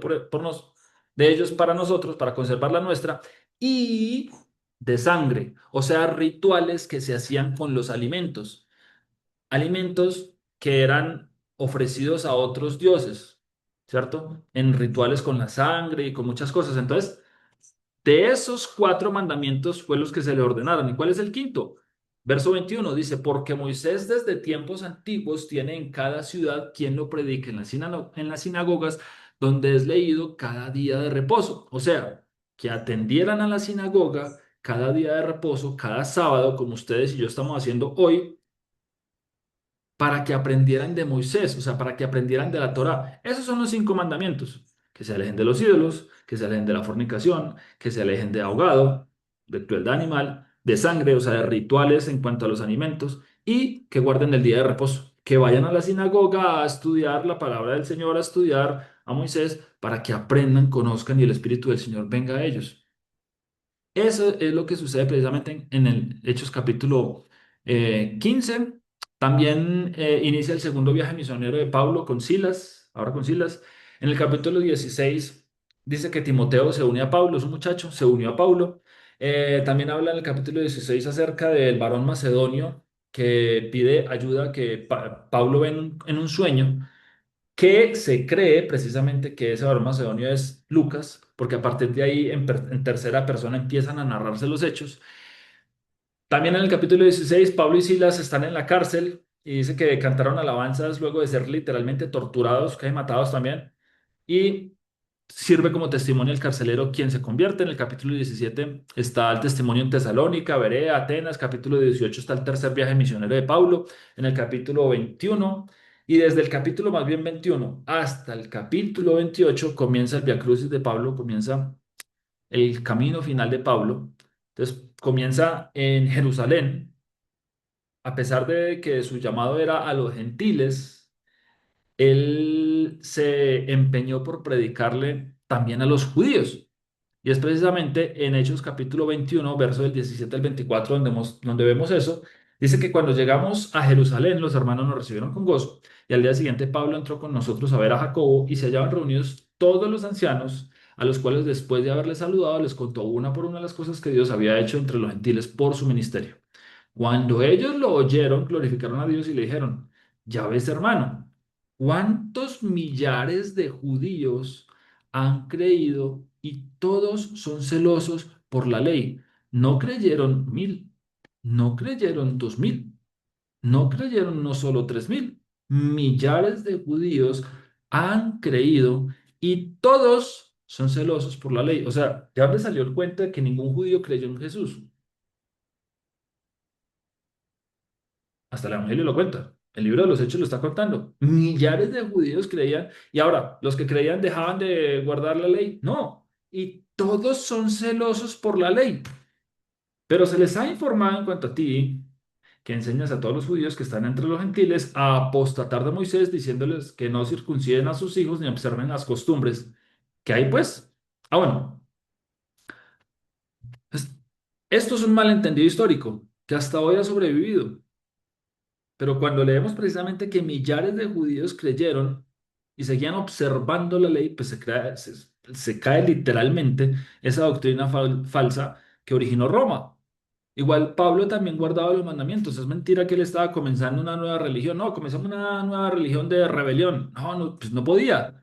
Speaker 1: de ellos para nosotros, para conservar la nuestra, y de sangre, o sea, rituales que se hacían con los alimentos que eran ofrecidos a otros dioses, ¿cierto? En rituales con la sangre y con muchas cosas. Entonces, de esos 4 mandamientos fue los que se le ordenaron. ¿Y cuál es el quinto? Verso 21 dice, porque Moisés desde tiempos antiguos tiene en cada ciudad quien lo predique en las sinagogas, donde es leído cada día de reposo. O sea, que atendieran a la sinagoga cada día de reposo, cada sábado, como ustedes y yo estamos haciendo hoy, para que aprendieran de Moisés, o sea, para que aprendieran de la Torá. Esos son los 5 mandamientos: que se alejen de los ídolos, que se alejen de la fornicación, que se alejen de ahogado, de crueldad animal, de sangre, o sea, de rituales en cuanto a los alimentos, y que guarden el día de reposo, que vayan a la sinagoga a estudiar la palabra del Señor, a estudiar a Moisés, para que aprendan, conozcan y el Espíritu del Señor venga a ellos. Eso es lo que sucede precisamente en el Hechos capítulo 15. También inicia el segundo viaje misionero de Pablo con Silas, ahora con Silas. En el capítulo 16 dice que Timoteo se une a Pablo, es un muchacho, se unió a Pablo. También habla en el capítulo 16 acerca del varón macedonio que pide ayuda que Pablo ve en un sueño, que se cree precisamente que ese varón macedonio es Lucas, porque a partir de ahí en tercera persona empiezan a narrarse los hechos. También en el capítulo 16, Pablo y Silas están en la cárcel y dice que cantaron alabanzas luego de ser literalmente torturados, casi matados también. Y sirve como testimonio el carcelero quien se convierte. En el capítulo 17 está el testimonio en Tesalónica, Berea, Atenas. Capítulo 18 está el tercer viaje misionero de Pablo. En el capítulo 21 y desde el capítulo más bien 21 hasta el capítulo 28 comienza el Via Crucis de Pablo, comienza el camino final de Pablo. Entonces comienza en Jerusalén, a pesar de que su llamado era a los gentiles, él se empeñó por predicarle también a los judíos. Y es precisamente en Hechos capítulo 21, verso del 17 al 24, donde vemos eso. Dice que cuando llegamos a Jerusalén, los hermanos nos recibieron con gozo. Y al día siguiente Pablo entró con nosotros a ver a Jacobo y se hallaban reunidos todos los ancianos, a los cuales después de haberles saludado, les contó una por una las cosas que Dios había hecho entre los gentiles por su ministerio. Cuando ellos lo oyeron, glorificaron a Dios y le dijeron, ya ves, hermano, ¿cuántos millares de judíos han creído y todos son celosos por la ley? No creyeron 1.000, no creyeron 2.000, no creyeron no solo 3.000, millares de judíos han creído y todos son celosos por la ley. O sea, ya me salió el cuento de que ningún judío creyó en Jesús. Hasta el Evangelio lo cuenta. El libro de los Hechos lo está contando. Millares de judíos creían, y ahora, los que creían dejaban de guardar la ley. No, y todos son celosos por la ley. Pero se les ha informado en cuanto a ti, que enseñas a todos los judíos que están entre los gentiles a apostatar de Moisés, diciéndoles que no circunciden a sus hijos ni observen las costumbres. ¿Qué hay pues? Ah, bueno, es- esto es un malentendido histórico que hasta hoy ha sobrevivido. Pero cuando leemos precisamente que millares de judíos creyeron y seguían observando la ley, pues se cae literalmente esa doctrina falsa que originó Roma. Igual Pablo también guardaba los mandamientos. Es mentira que él estaba comenzando una nueva religión. No, comenzamos una nueva religión de rebelión. No, no, pues no podía.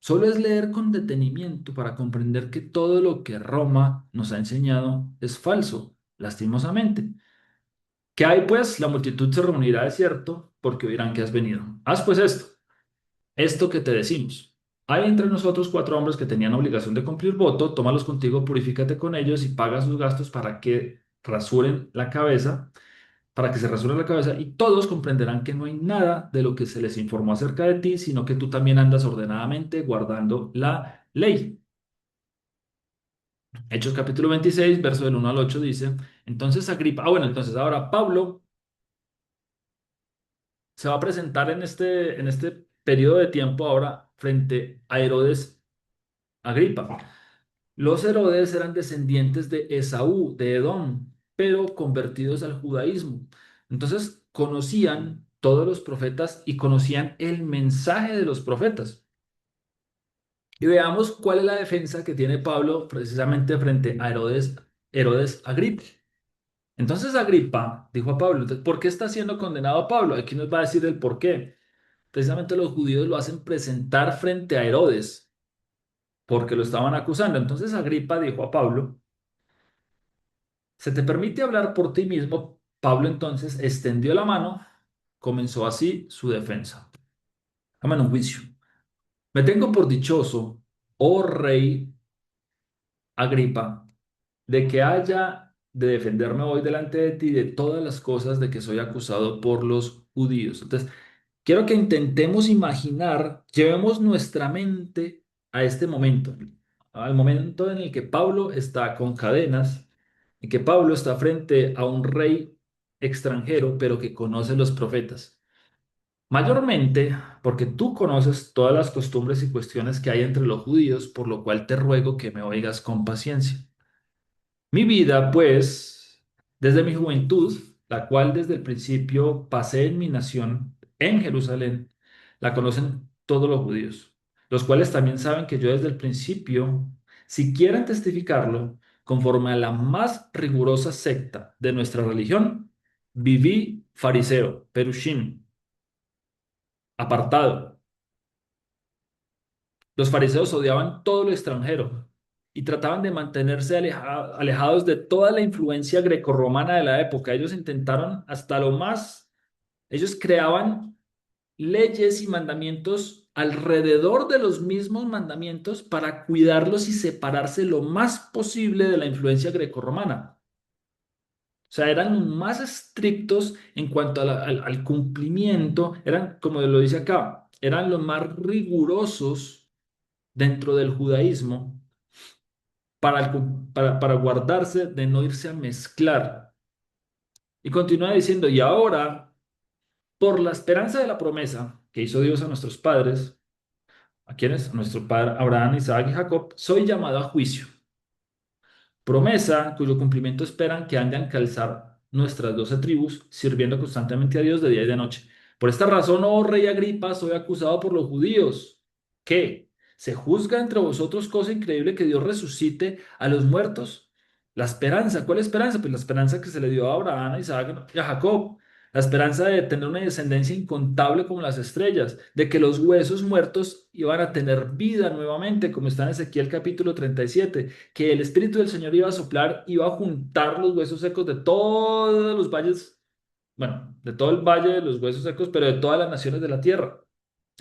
Speaker 1: Solo es leer con detenimiento para comprender que todo lo que Roma nos ha enseñado es falso, lastimosamente. ¿Qué hay pues? La multitud se reunirá, es cierto, porque oirán que has venido. Haz pues esto que te decimos. Hay entre nosotros 4 hombres que tenían obligación de cumplir voto, tómalos contigo, purifícate con ellos y paga sus gastos para que rasuren la cabeza, para que se rasure la cabeza, y todos comprenderán que no hay nada de lo que se les informó acerca de ti, sino que tú también andas ordenadamente guardando la ley. Hechos capítulo 26, verso del 1 al 8 dice, entonces Agripa, bueno, entonces ahora Pablo se va a presentar en este periodo de tiempo ahora frente a Herodes Agripa. Los Herodes eran descendientes de Esaú, de Edom, pero convertidos al judaísmo. Entonces conocían todos los profetas y conocían el mensaje de los profetas. Y veamos cuál es la defensa que tiene Pablo precisamente frente a Herodes Agripa. Entonces Agripa dijo a Pablo, entonces, ¿por qué está siendo condenado Pablo? Aquí nos va a decir el por qué. Precisamente los judíos lo hacen presentar frente a Herodes porque lo estaban acusando. Entonces Agripa dijo a Pablo, ¿se te permite hablar por ti mismo? Pablo entonces extendió la mano, comenzó así su defensa. Llaman un juicio. Me tengo por dichoso, oh rey Agripa, de que haya de defenderme hoy delante de ti de todas las cosas de que soy acusado por los judíos. Entonces, quiero que intentemos imaginar, llevemos nuestra mente a este momento, al momento en el que Pablo está con cadenas y que Pablo está frente a un rey extranjero, pero que conoce los profetas. Mayormente porque tú conoces todas las costumbres y cuestiones que hay entre los judíos, por lo cual te ruego que me oigas con paciencia. Mi vida, pues, desde mi juventud, la cual desde el principio pasé en mi nación, en Jerusalén, la conocen todos los judíos, los cuales también saben que yo desde el principio, si quieren testificarlo, conforme a la más rigurosa secta de nuestra religión, viví fariseo, perushim, apartado. Los fariseos odiaban todo lo extranjero y trataban de mantenerse alejados de toda la influencia grecorromana de la época. Ellos intentaron hasta lo más, ellos creaban leyes y mandamientos alrededor de los mismos mandamientos para cuidarlos y separarse lo más posible de la influencia grecorromana. O sea, eran los más estrictos en cuanto al cumplimiento, eran, como lo dice acá, eran los más rigurosos dentro del judaísmo para guardarse de no irse a mezclar. Y continúa diciendo, y ahora, por la esperanza de la promesa que hizo Dios a nuestros padres, ¿a quienes? A nuestro padre Abraham, Isaac y Jacob, soy llamado a juicio. Promesa cuyo cumplimiento esperan que han de alcanzar nuestras 12 tribus, sirviendo constantemente a Dios de día y de noche. Por esta razón, oh rey Agripa, soy acusado por los judíos. ¿Qué? ¿Se juzga entre vosotros cosa increíble que Dios resucite a los muertos? La esperanza, ¿cuál esperanza? Pues la esperanza que se le dio a Abraham, a Isaac y a Jacob. La esperanza de tener una descendencia incontable como las estrellas, de que los huesos muertos iban a tener vida nuevamente, como está en Ezequiel capítulo 37, que el Espíritu del Señor iba a soplar, iba a juntar los huesos secos de todos los valles, bueno, de todo el valle de los huesos secos, pero de todas las naciones de la tierra.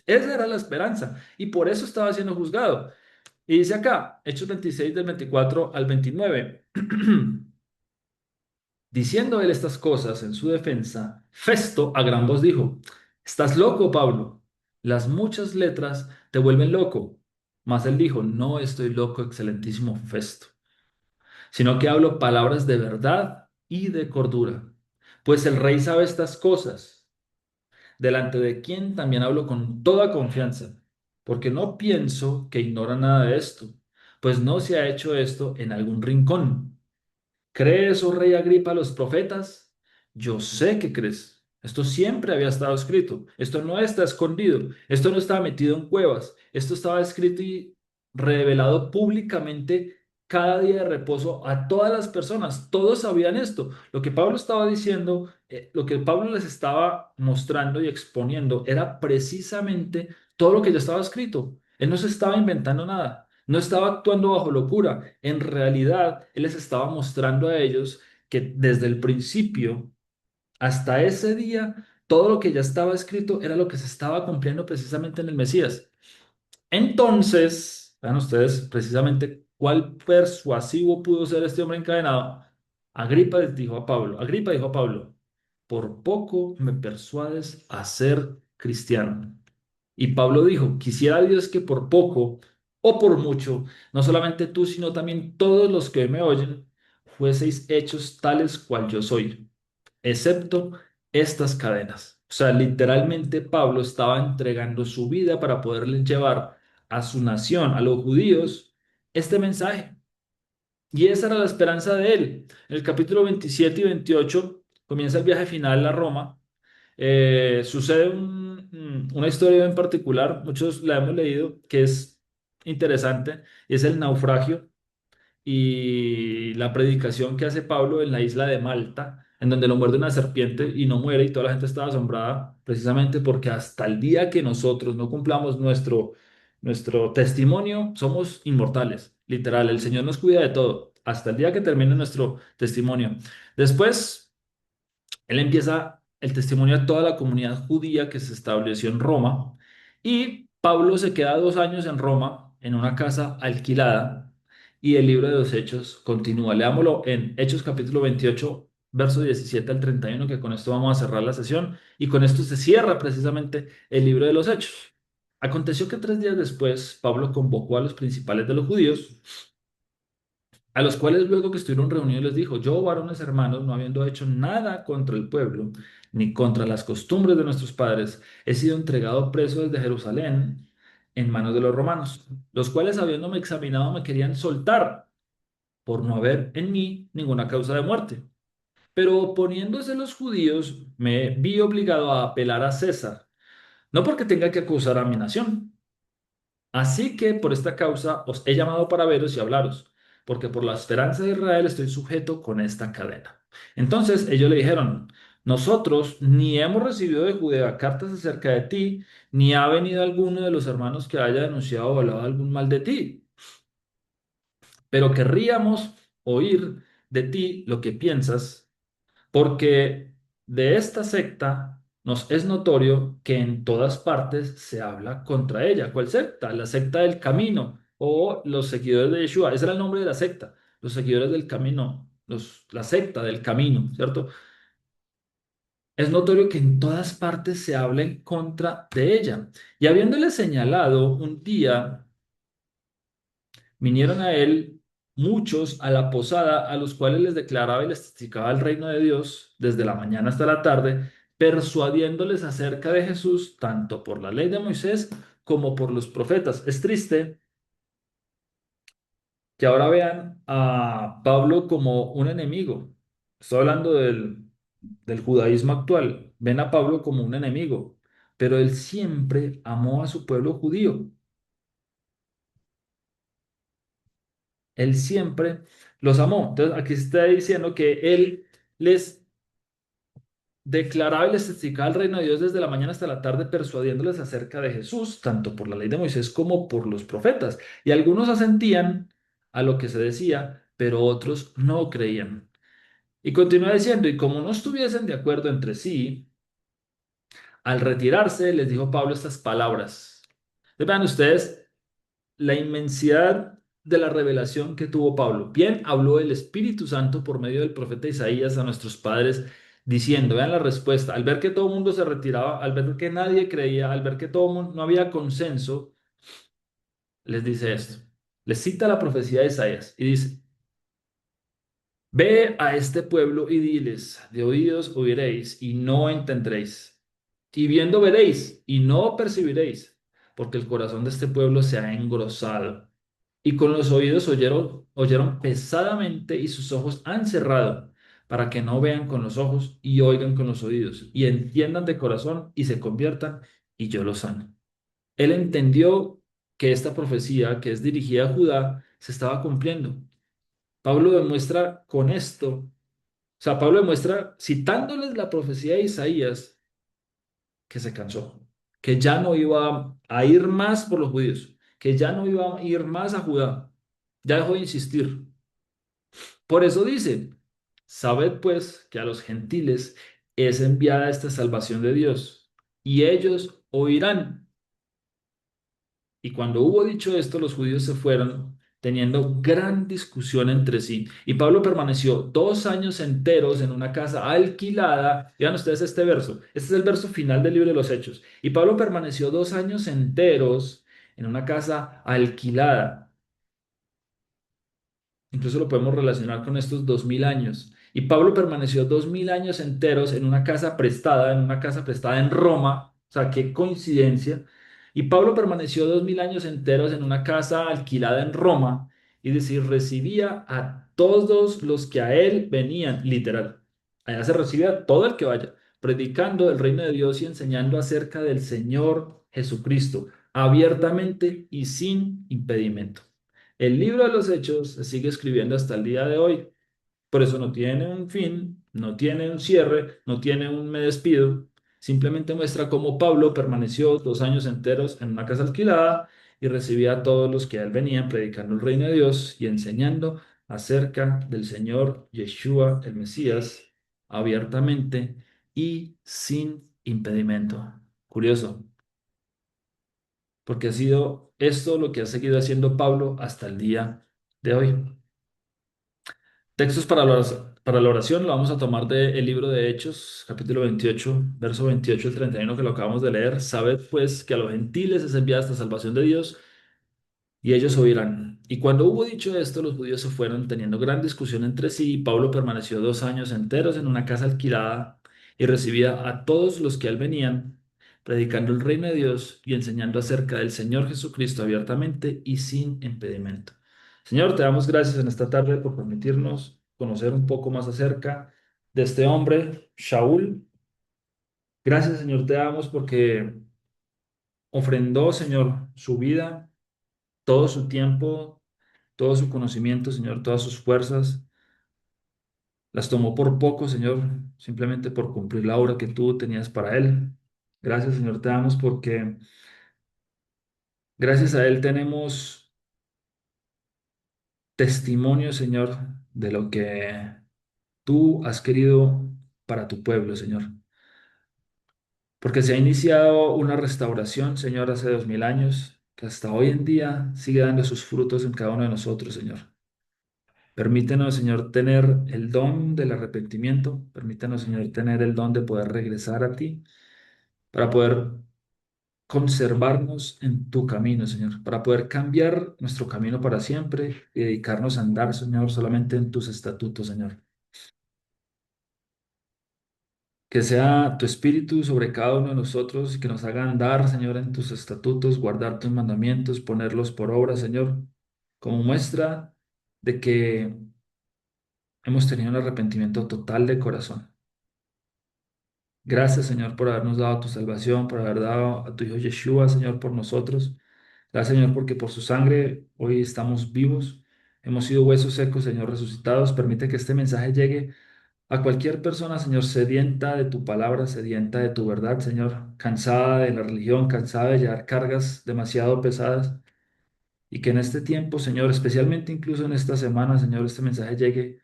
Speaker 1: Esa era la esperanza y por eso estaba siendo juzgado. Y dice acá, Hechos 26 del 24 al 29. Diciendo él estas cosas en su defensa, Festo a gran voz dijo, ¿estás loco, Pablo? Las muchas letras te vuelven loco. Mas él dijo, no estoy loco, excelentísimo Festo, sino que hablo palabras de verdad y de cordura. Pues el rey sabe estas cosas, delante de quien también hablo con toda confianza, porque no pienso que ignora nada de esto, pues no se ha hecho esto en algún rincón. ¿Crees, oh rey Agripa, a los profetas? Yo sé que crees. Esto siempre había estado escrito. Esto no está escondido. Esto no estaba metido en cuevas. Esto estaba escrito y revelado públicamente cada día de reposo a todas las personas. Todos sabían esto. Lo que Pablo estaba diciendo, lo que Pablo les estaba mostrando y exponiendo era precisamente todo lo que ya estaba escrito. Él no se estaba inventando nada. No estaba actuando bajo locura. En realidad, él les estaba mostrando a ellos que desde el principio hasta ese día, todo lo que ya estaba escrito era lo que se estaba cumpliendo precisamente en el Mesías. Entonces, vean ustedes precisamente cuál persuasivo pudo ser este hombre encadenado. Agripa dijo a Pablo, por poco me persuades a ser cristiano. Y Pablo dijo, quisiera Dios que por poco o por mucho, no solamente tú, sino también todos los que me oyen, fueseis hechos tales cual yo soy, excepto estas cadenas. O sea, literalmente Pablo estaba entregando su vida para poderle llevar a su nación, a los judíos, este mensaje. Y esa era la esperanza de él. En el capítulo 27 y 28 comienza el viaje final a Roma. Sucede una historia en particular, muchos la hemos leído, que es interesante, es el naufragio y la predicación que hace Pablo en la isla de Malta, en donde lo muerde una serpiente y no muere y toda la gente estaba asombrada, precisamente porque hasta el día que nosotros no cumplamos nuestro testimonio, somos inmortales, literal, el Señor nos cuida de todo, hasta el día que termine nuestro testimonio. Después, él empieza el testimonio a toda la comunidad judía que se estableció en Roma y Pablo se queda 2 años en Roma en una casa alquilada y el libro de los Hechos continúa. Leámoslo en Hechos capítulo 28, verso 17 al 31, que con esto vamos a cerrar la sesión y con esto se cierra precisamente el libro de los Hechos. Aconteció que 3 días después Pablo convocó a los principales de los judíos, a los cuales luego que estuvieron reunidos les dijo, yo, varones hermanos, no habiendo hecho nada contra el pueblo, ni contra las costumbres de nuestros padres, he sido entregado preso desde Jerusalén en manos de los romanos, los cuales habiéndome examinado me querían soltar por no haber en mí ninguna causa de muerte. Pero oponiéndose los judíos, me vi obligado a apelar a César, no porque tenga que acusar a mi nación. Así que por esta causa os he llamado para veros y hablaros, porque por la esperanza de Israel estoy sujeto con esta cadena. Entonces ellos le dijeron, nosotros ni hemos recibido de Judea cartas acerca de ti, ni ha venido alguno de los hermanos que haya denunciado o hablado algún mal de ti, pero querríamos oír de ti lo que piensas, porque de esta secta nos es notorio que en todas partes se habla contra ella. ¿Cuál secta? La secta del camino o los seguidores de Yeshua. Ese era el nombre de la secta, los seguidores del camino, la secta del camino, ¿cierto? Es notorio que en todas partes se habla en contra de ella. Y habiéndole señalado un día, vinieron a él muchos a la posada, a los cuales les declaraba y les testificaba el reino de Dios desde la mañana hasta la tarde, persuadiéndoles acerca de Jesús, tanto por la ley de Moisés como por los profetas. Es triste que ahora vean a Pablo como un enemigo. Estoy hablando del judaísmo actual. Ven a Pablo como un enemigo, pero él siempre amó a su pueblo judío. Él siempre los amó. Entonces, aquí está diciendo que él les declaraba y les testificaba el reino de Dios desde la mañana hasta la tarde, persuadiéndoles acerca de Jesús, tanto por la ley de Moisés como por los profetas. Y algunos asentían a lo que se decía, pero otros no creían. Y continúa diciendo, y como no estuviesen de acuerdo entre sí, al retirarse les dijo Pablo estas palabras. Vean ustedes la inmensidad de la revelación que tuvo Pablo. Bien, habló el Espíritu Santo por medio del profeta Isaías a nuestros padres, diciendo, vean la respuesta, al ver que todo el mundo se retiraba, al ver que nadie creía, al ver que todo el mundo, no había consenso, les dice esto. Les cita la profecía de Isaías y dice, ve a este pueblo y diles, de oídos oiréis y no entenderéis, y viendo veréis y no percibiréis, porque el corazón de este pueblo se ha engrosado y con los oídos oyeron pesadamente y sus ojos han cerrado para que no vean con los ojos y oigan con los oídos y entiendan de corazón y se conviertan y yo los sano. Él entendió que esta profecía que es dirigida a Judá se estaba cumpliendo. Pablo demuestra con esto, o sea, Pablo demuestra citándoles la profecía de Isaías que se cansó, que ya no iba a ir más por los judíos, que ya no iba a ir más a Judá. Ya dejó de insistir. Por eso dice, sabed pues que a los gentiles es enviada esta salvación de Dios, y ellos oirán. Y cuando hubo dicho esto, los judíos se fueron teniendo gran discusión entre sí. Y Pablo permaneció 2 años enteros en una casa alquilada. Vean ustedes este verso. Este es el verso final del libro de los Hechos. Y Pablo permaneció 2 años enteros en una casa alquilada. Incluso lo podemos relacionar con estos 2000 años. Y Pablo permaneció 2000 años enteros en una casa prestada en Roma. O sea, qué coincidencia. Y Pablo permaneció 2000 años enteros en una casa alquilada en Roma. Y decir, recibía a todos los que a él venían, literal. Allá se recibía a todo el que vaya, predicando el reino de Dios y enseñando acerca del Señor Jesucristo, abiertamente y sin impedimento. El libro de los Hechos se sigue escribiendo hasta el día de hoy. Por eso no tiene un fin, no tiene un cierre, no tiene un me despido. Simplemente muestra cómo Pablo permaneció 2 años enteros en una casa alquilada y recibía a todos los que a él venían predicando el reino de Dios y enseñando acerca del Señor Yeshua, el Mesías, abiertamente y sin impedimento. Curioso, porque ha sido esto lo que ha seguido haciendo Pablo hasta el día de hoy. Textos para la oración lo vamos a tomar del libro de Hechos, capítulo 28, verso 28 al 31 que lo acabamos de leer. Sabed pues que a los gentiles es enviada esta salvación de Dios y ellos oirán. Y cuando hubo dicho esto, los judíos se fueron teniendo gran discusión entre sí y Pablo permaneció 2 años enteros en una casa alquilada y recibía a todos los que a él venían, predicando el reino de Dios y enseñando acerca del Señor Jesucristo abiertamente y sin impedimento. Señor, te damos gracias en esta tarde por permitirnos conocer un poco más acerca de este hombre, Shaul. Gracias, Señor, te damos porque ofrendó, Señor, su vida, todo su tiempo, todo su conocimiento, Señor, todas sus fuerzas. Las tomó por poco, Señor, simplemente por cumplir la obra que tú tenías para él. Gracias, Señor, te damos porque gracias a él tenemos testimonio, Señor, de lo que tú has querido para tu pueblo, Señor. Porque se ha iniciado una restauración, Señor, hace 2000 años, que hasta hoy en día sigue dando sus frutos en cada uno de nosotros, Señor. Permítenos, Señor, tener el don del arrepentimiento. Permítenos, Señor, tener el don de poder regresar a ti para poder conservarnos en tu camino, Señor, para poder cambiar nuestro camino para siempre y dedicarnos a andar, Señor, solamente en tus estatutos, Señor. Que sea tu espíritu sobre cada uno de nosotros y que nos haga andar, Señor, en tus estatutos, guardar tus mandamientos, ponerlos por obra, Señor, como muestra de que hemos tenido un arrepentimiento total de corazón. Gracias, Señor, por habernos dado tu salvación, por haber dado a tu Hijo Yeshua, Señor, por nosotros. Gracias, Señor, porque por su sangre hoy estamos vivos. Hemos sido huesos secos, Señor, resucitados. Permite que este mensaje llegue a cualquier persona, Señor, sedienta de tu palabra, sedienta de tu verdad, Señor, cansada de la religión, cansada de llevar cargas demasiado pesadas. Y que en este tiempo, Señor, especialmente incluso en esta semana, Señor, este mensaje llegue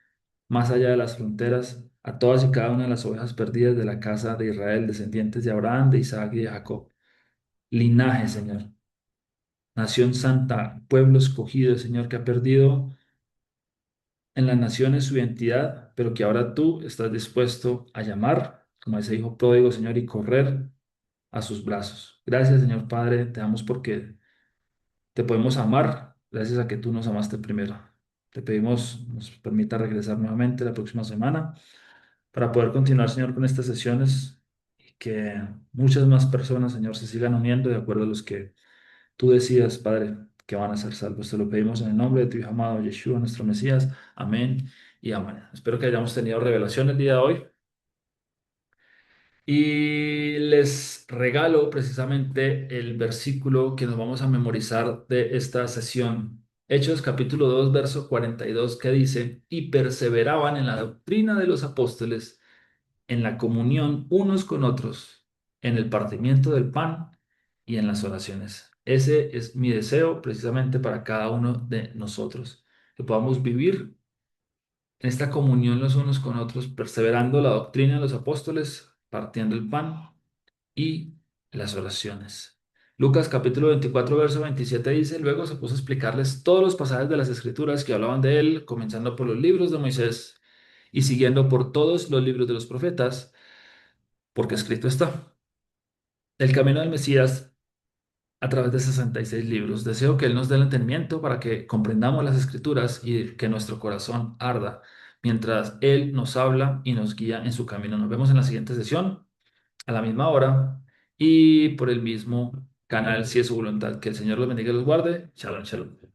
Speaker 1: más allá de las fronteras, a todas y cada una de las ovejas perdidas de la casa de Israel, descendientes de Abraham, de Isaac y de Jacob. Linaje, Señor. Nación santa, pueblo escogido, Señor, que ha perdido en las naciones su identidad, pero que ahora tú estás dispuesto a llamar, como ese hijo pródigo, Señor, y correr a sus brazos. Gracias, Señor Padre, te damos porque te podemos amar, gracias a que tú nos amaste primero. Te pedimos nos permita regresar nuevamente la próxima semana para poder continuar, Señor, con estas sesiones y que muchas más personas, Señor, se sigan uniendo de acuerdo a los que tú decidas, Padre, que van a ser salvos. Te lo pedimos en el nombre de tu Hijo amado Yeshua, nuestro Mesías. Amén y amén. Espero que hayamos tenido revelación el día de hoy. Y les regalo precisamente el versículo que nos vamos a memorizar de esta sesión. Hechos capítulo 2 verso 42 que dice, y perseveraban en la doctrina de los apóstoles, en la comunión unos con otros, en el partimiento del pan y en las oraciones. Ese es mi deseo precisamente para cada uno de nosotros, que podamos vivir en esta comunión los unos con otros, perseverando la doctrina de los apóstoles, partiendo el pan y las oraciones. Lucas capítulo 24 verso 27 dice, luego se puso a explicarles todos los pasajes de las escrituras que hablaban de él, comenzando por los libros de Moisés y siguiendo por todos los libros de los profetas, porque escrito está. El camino del Mesías a través de 66 libros. Deseo que Él nos dé el entendimiento para que comprendamos las escrituras y que nuestro corazón arda mientras Él nos habla y nos guía en su camino. Nos vemos en la siguiente sesión, a la misma hora y por el mismo canal, si es su voluntad. Que el Señor los bendiga y los guarde. Shalom, shalom.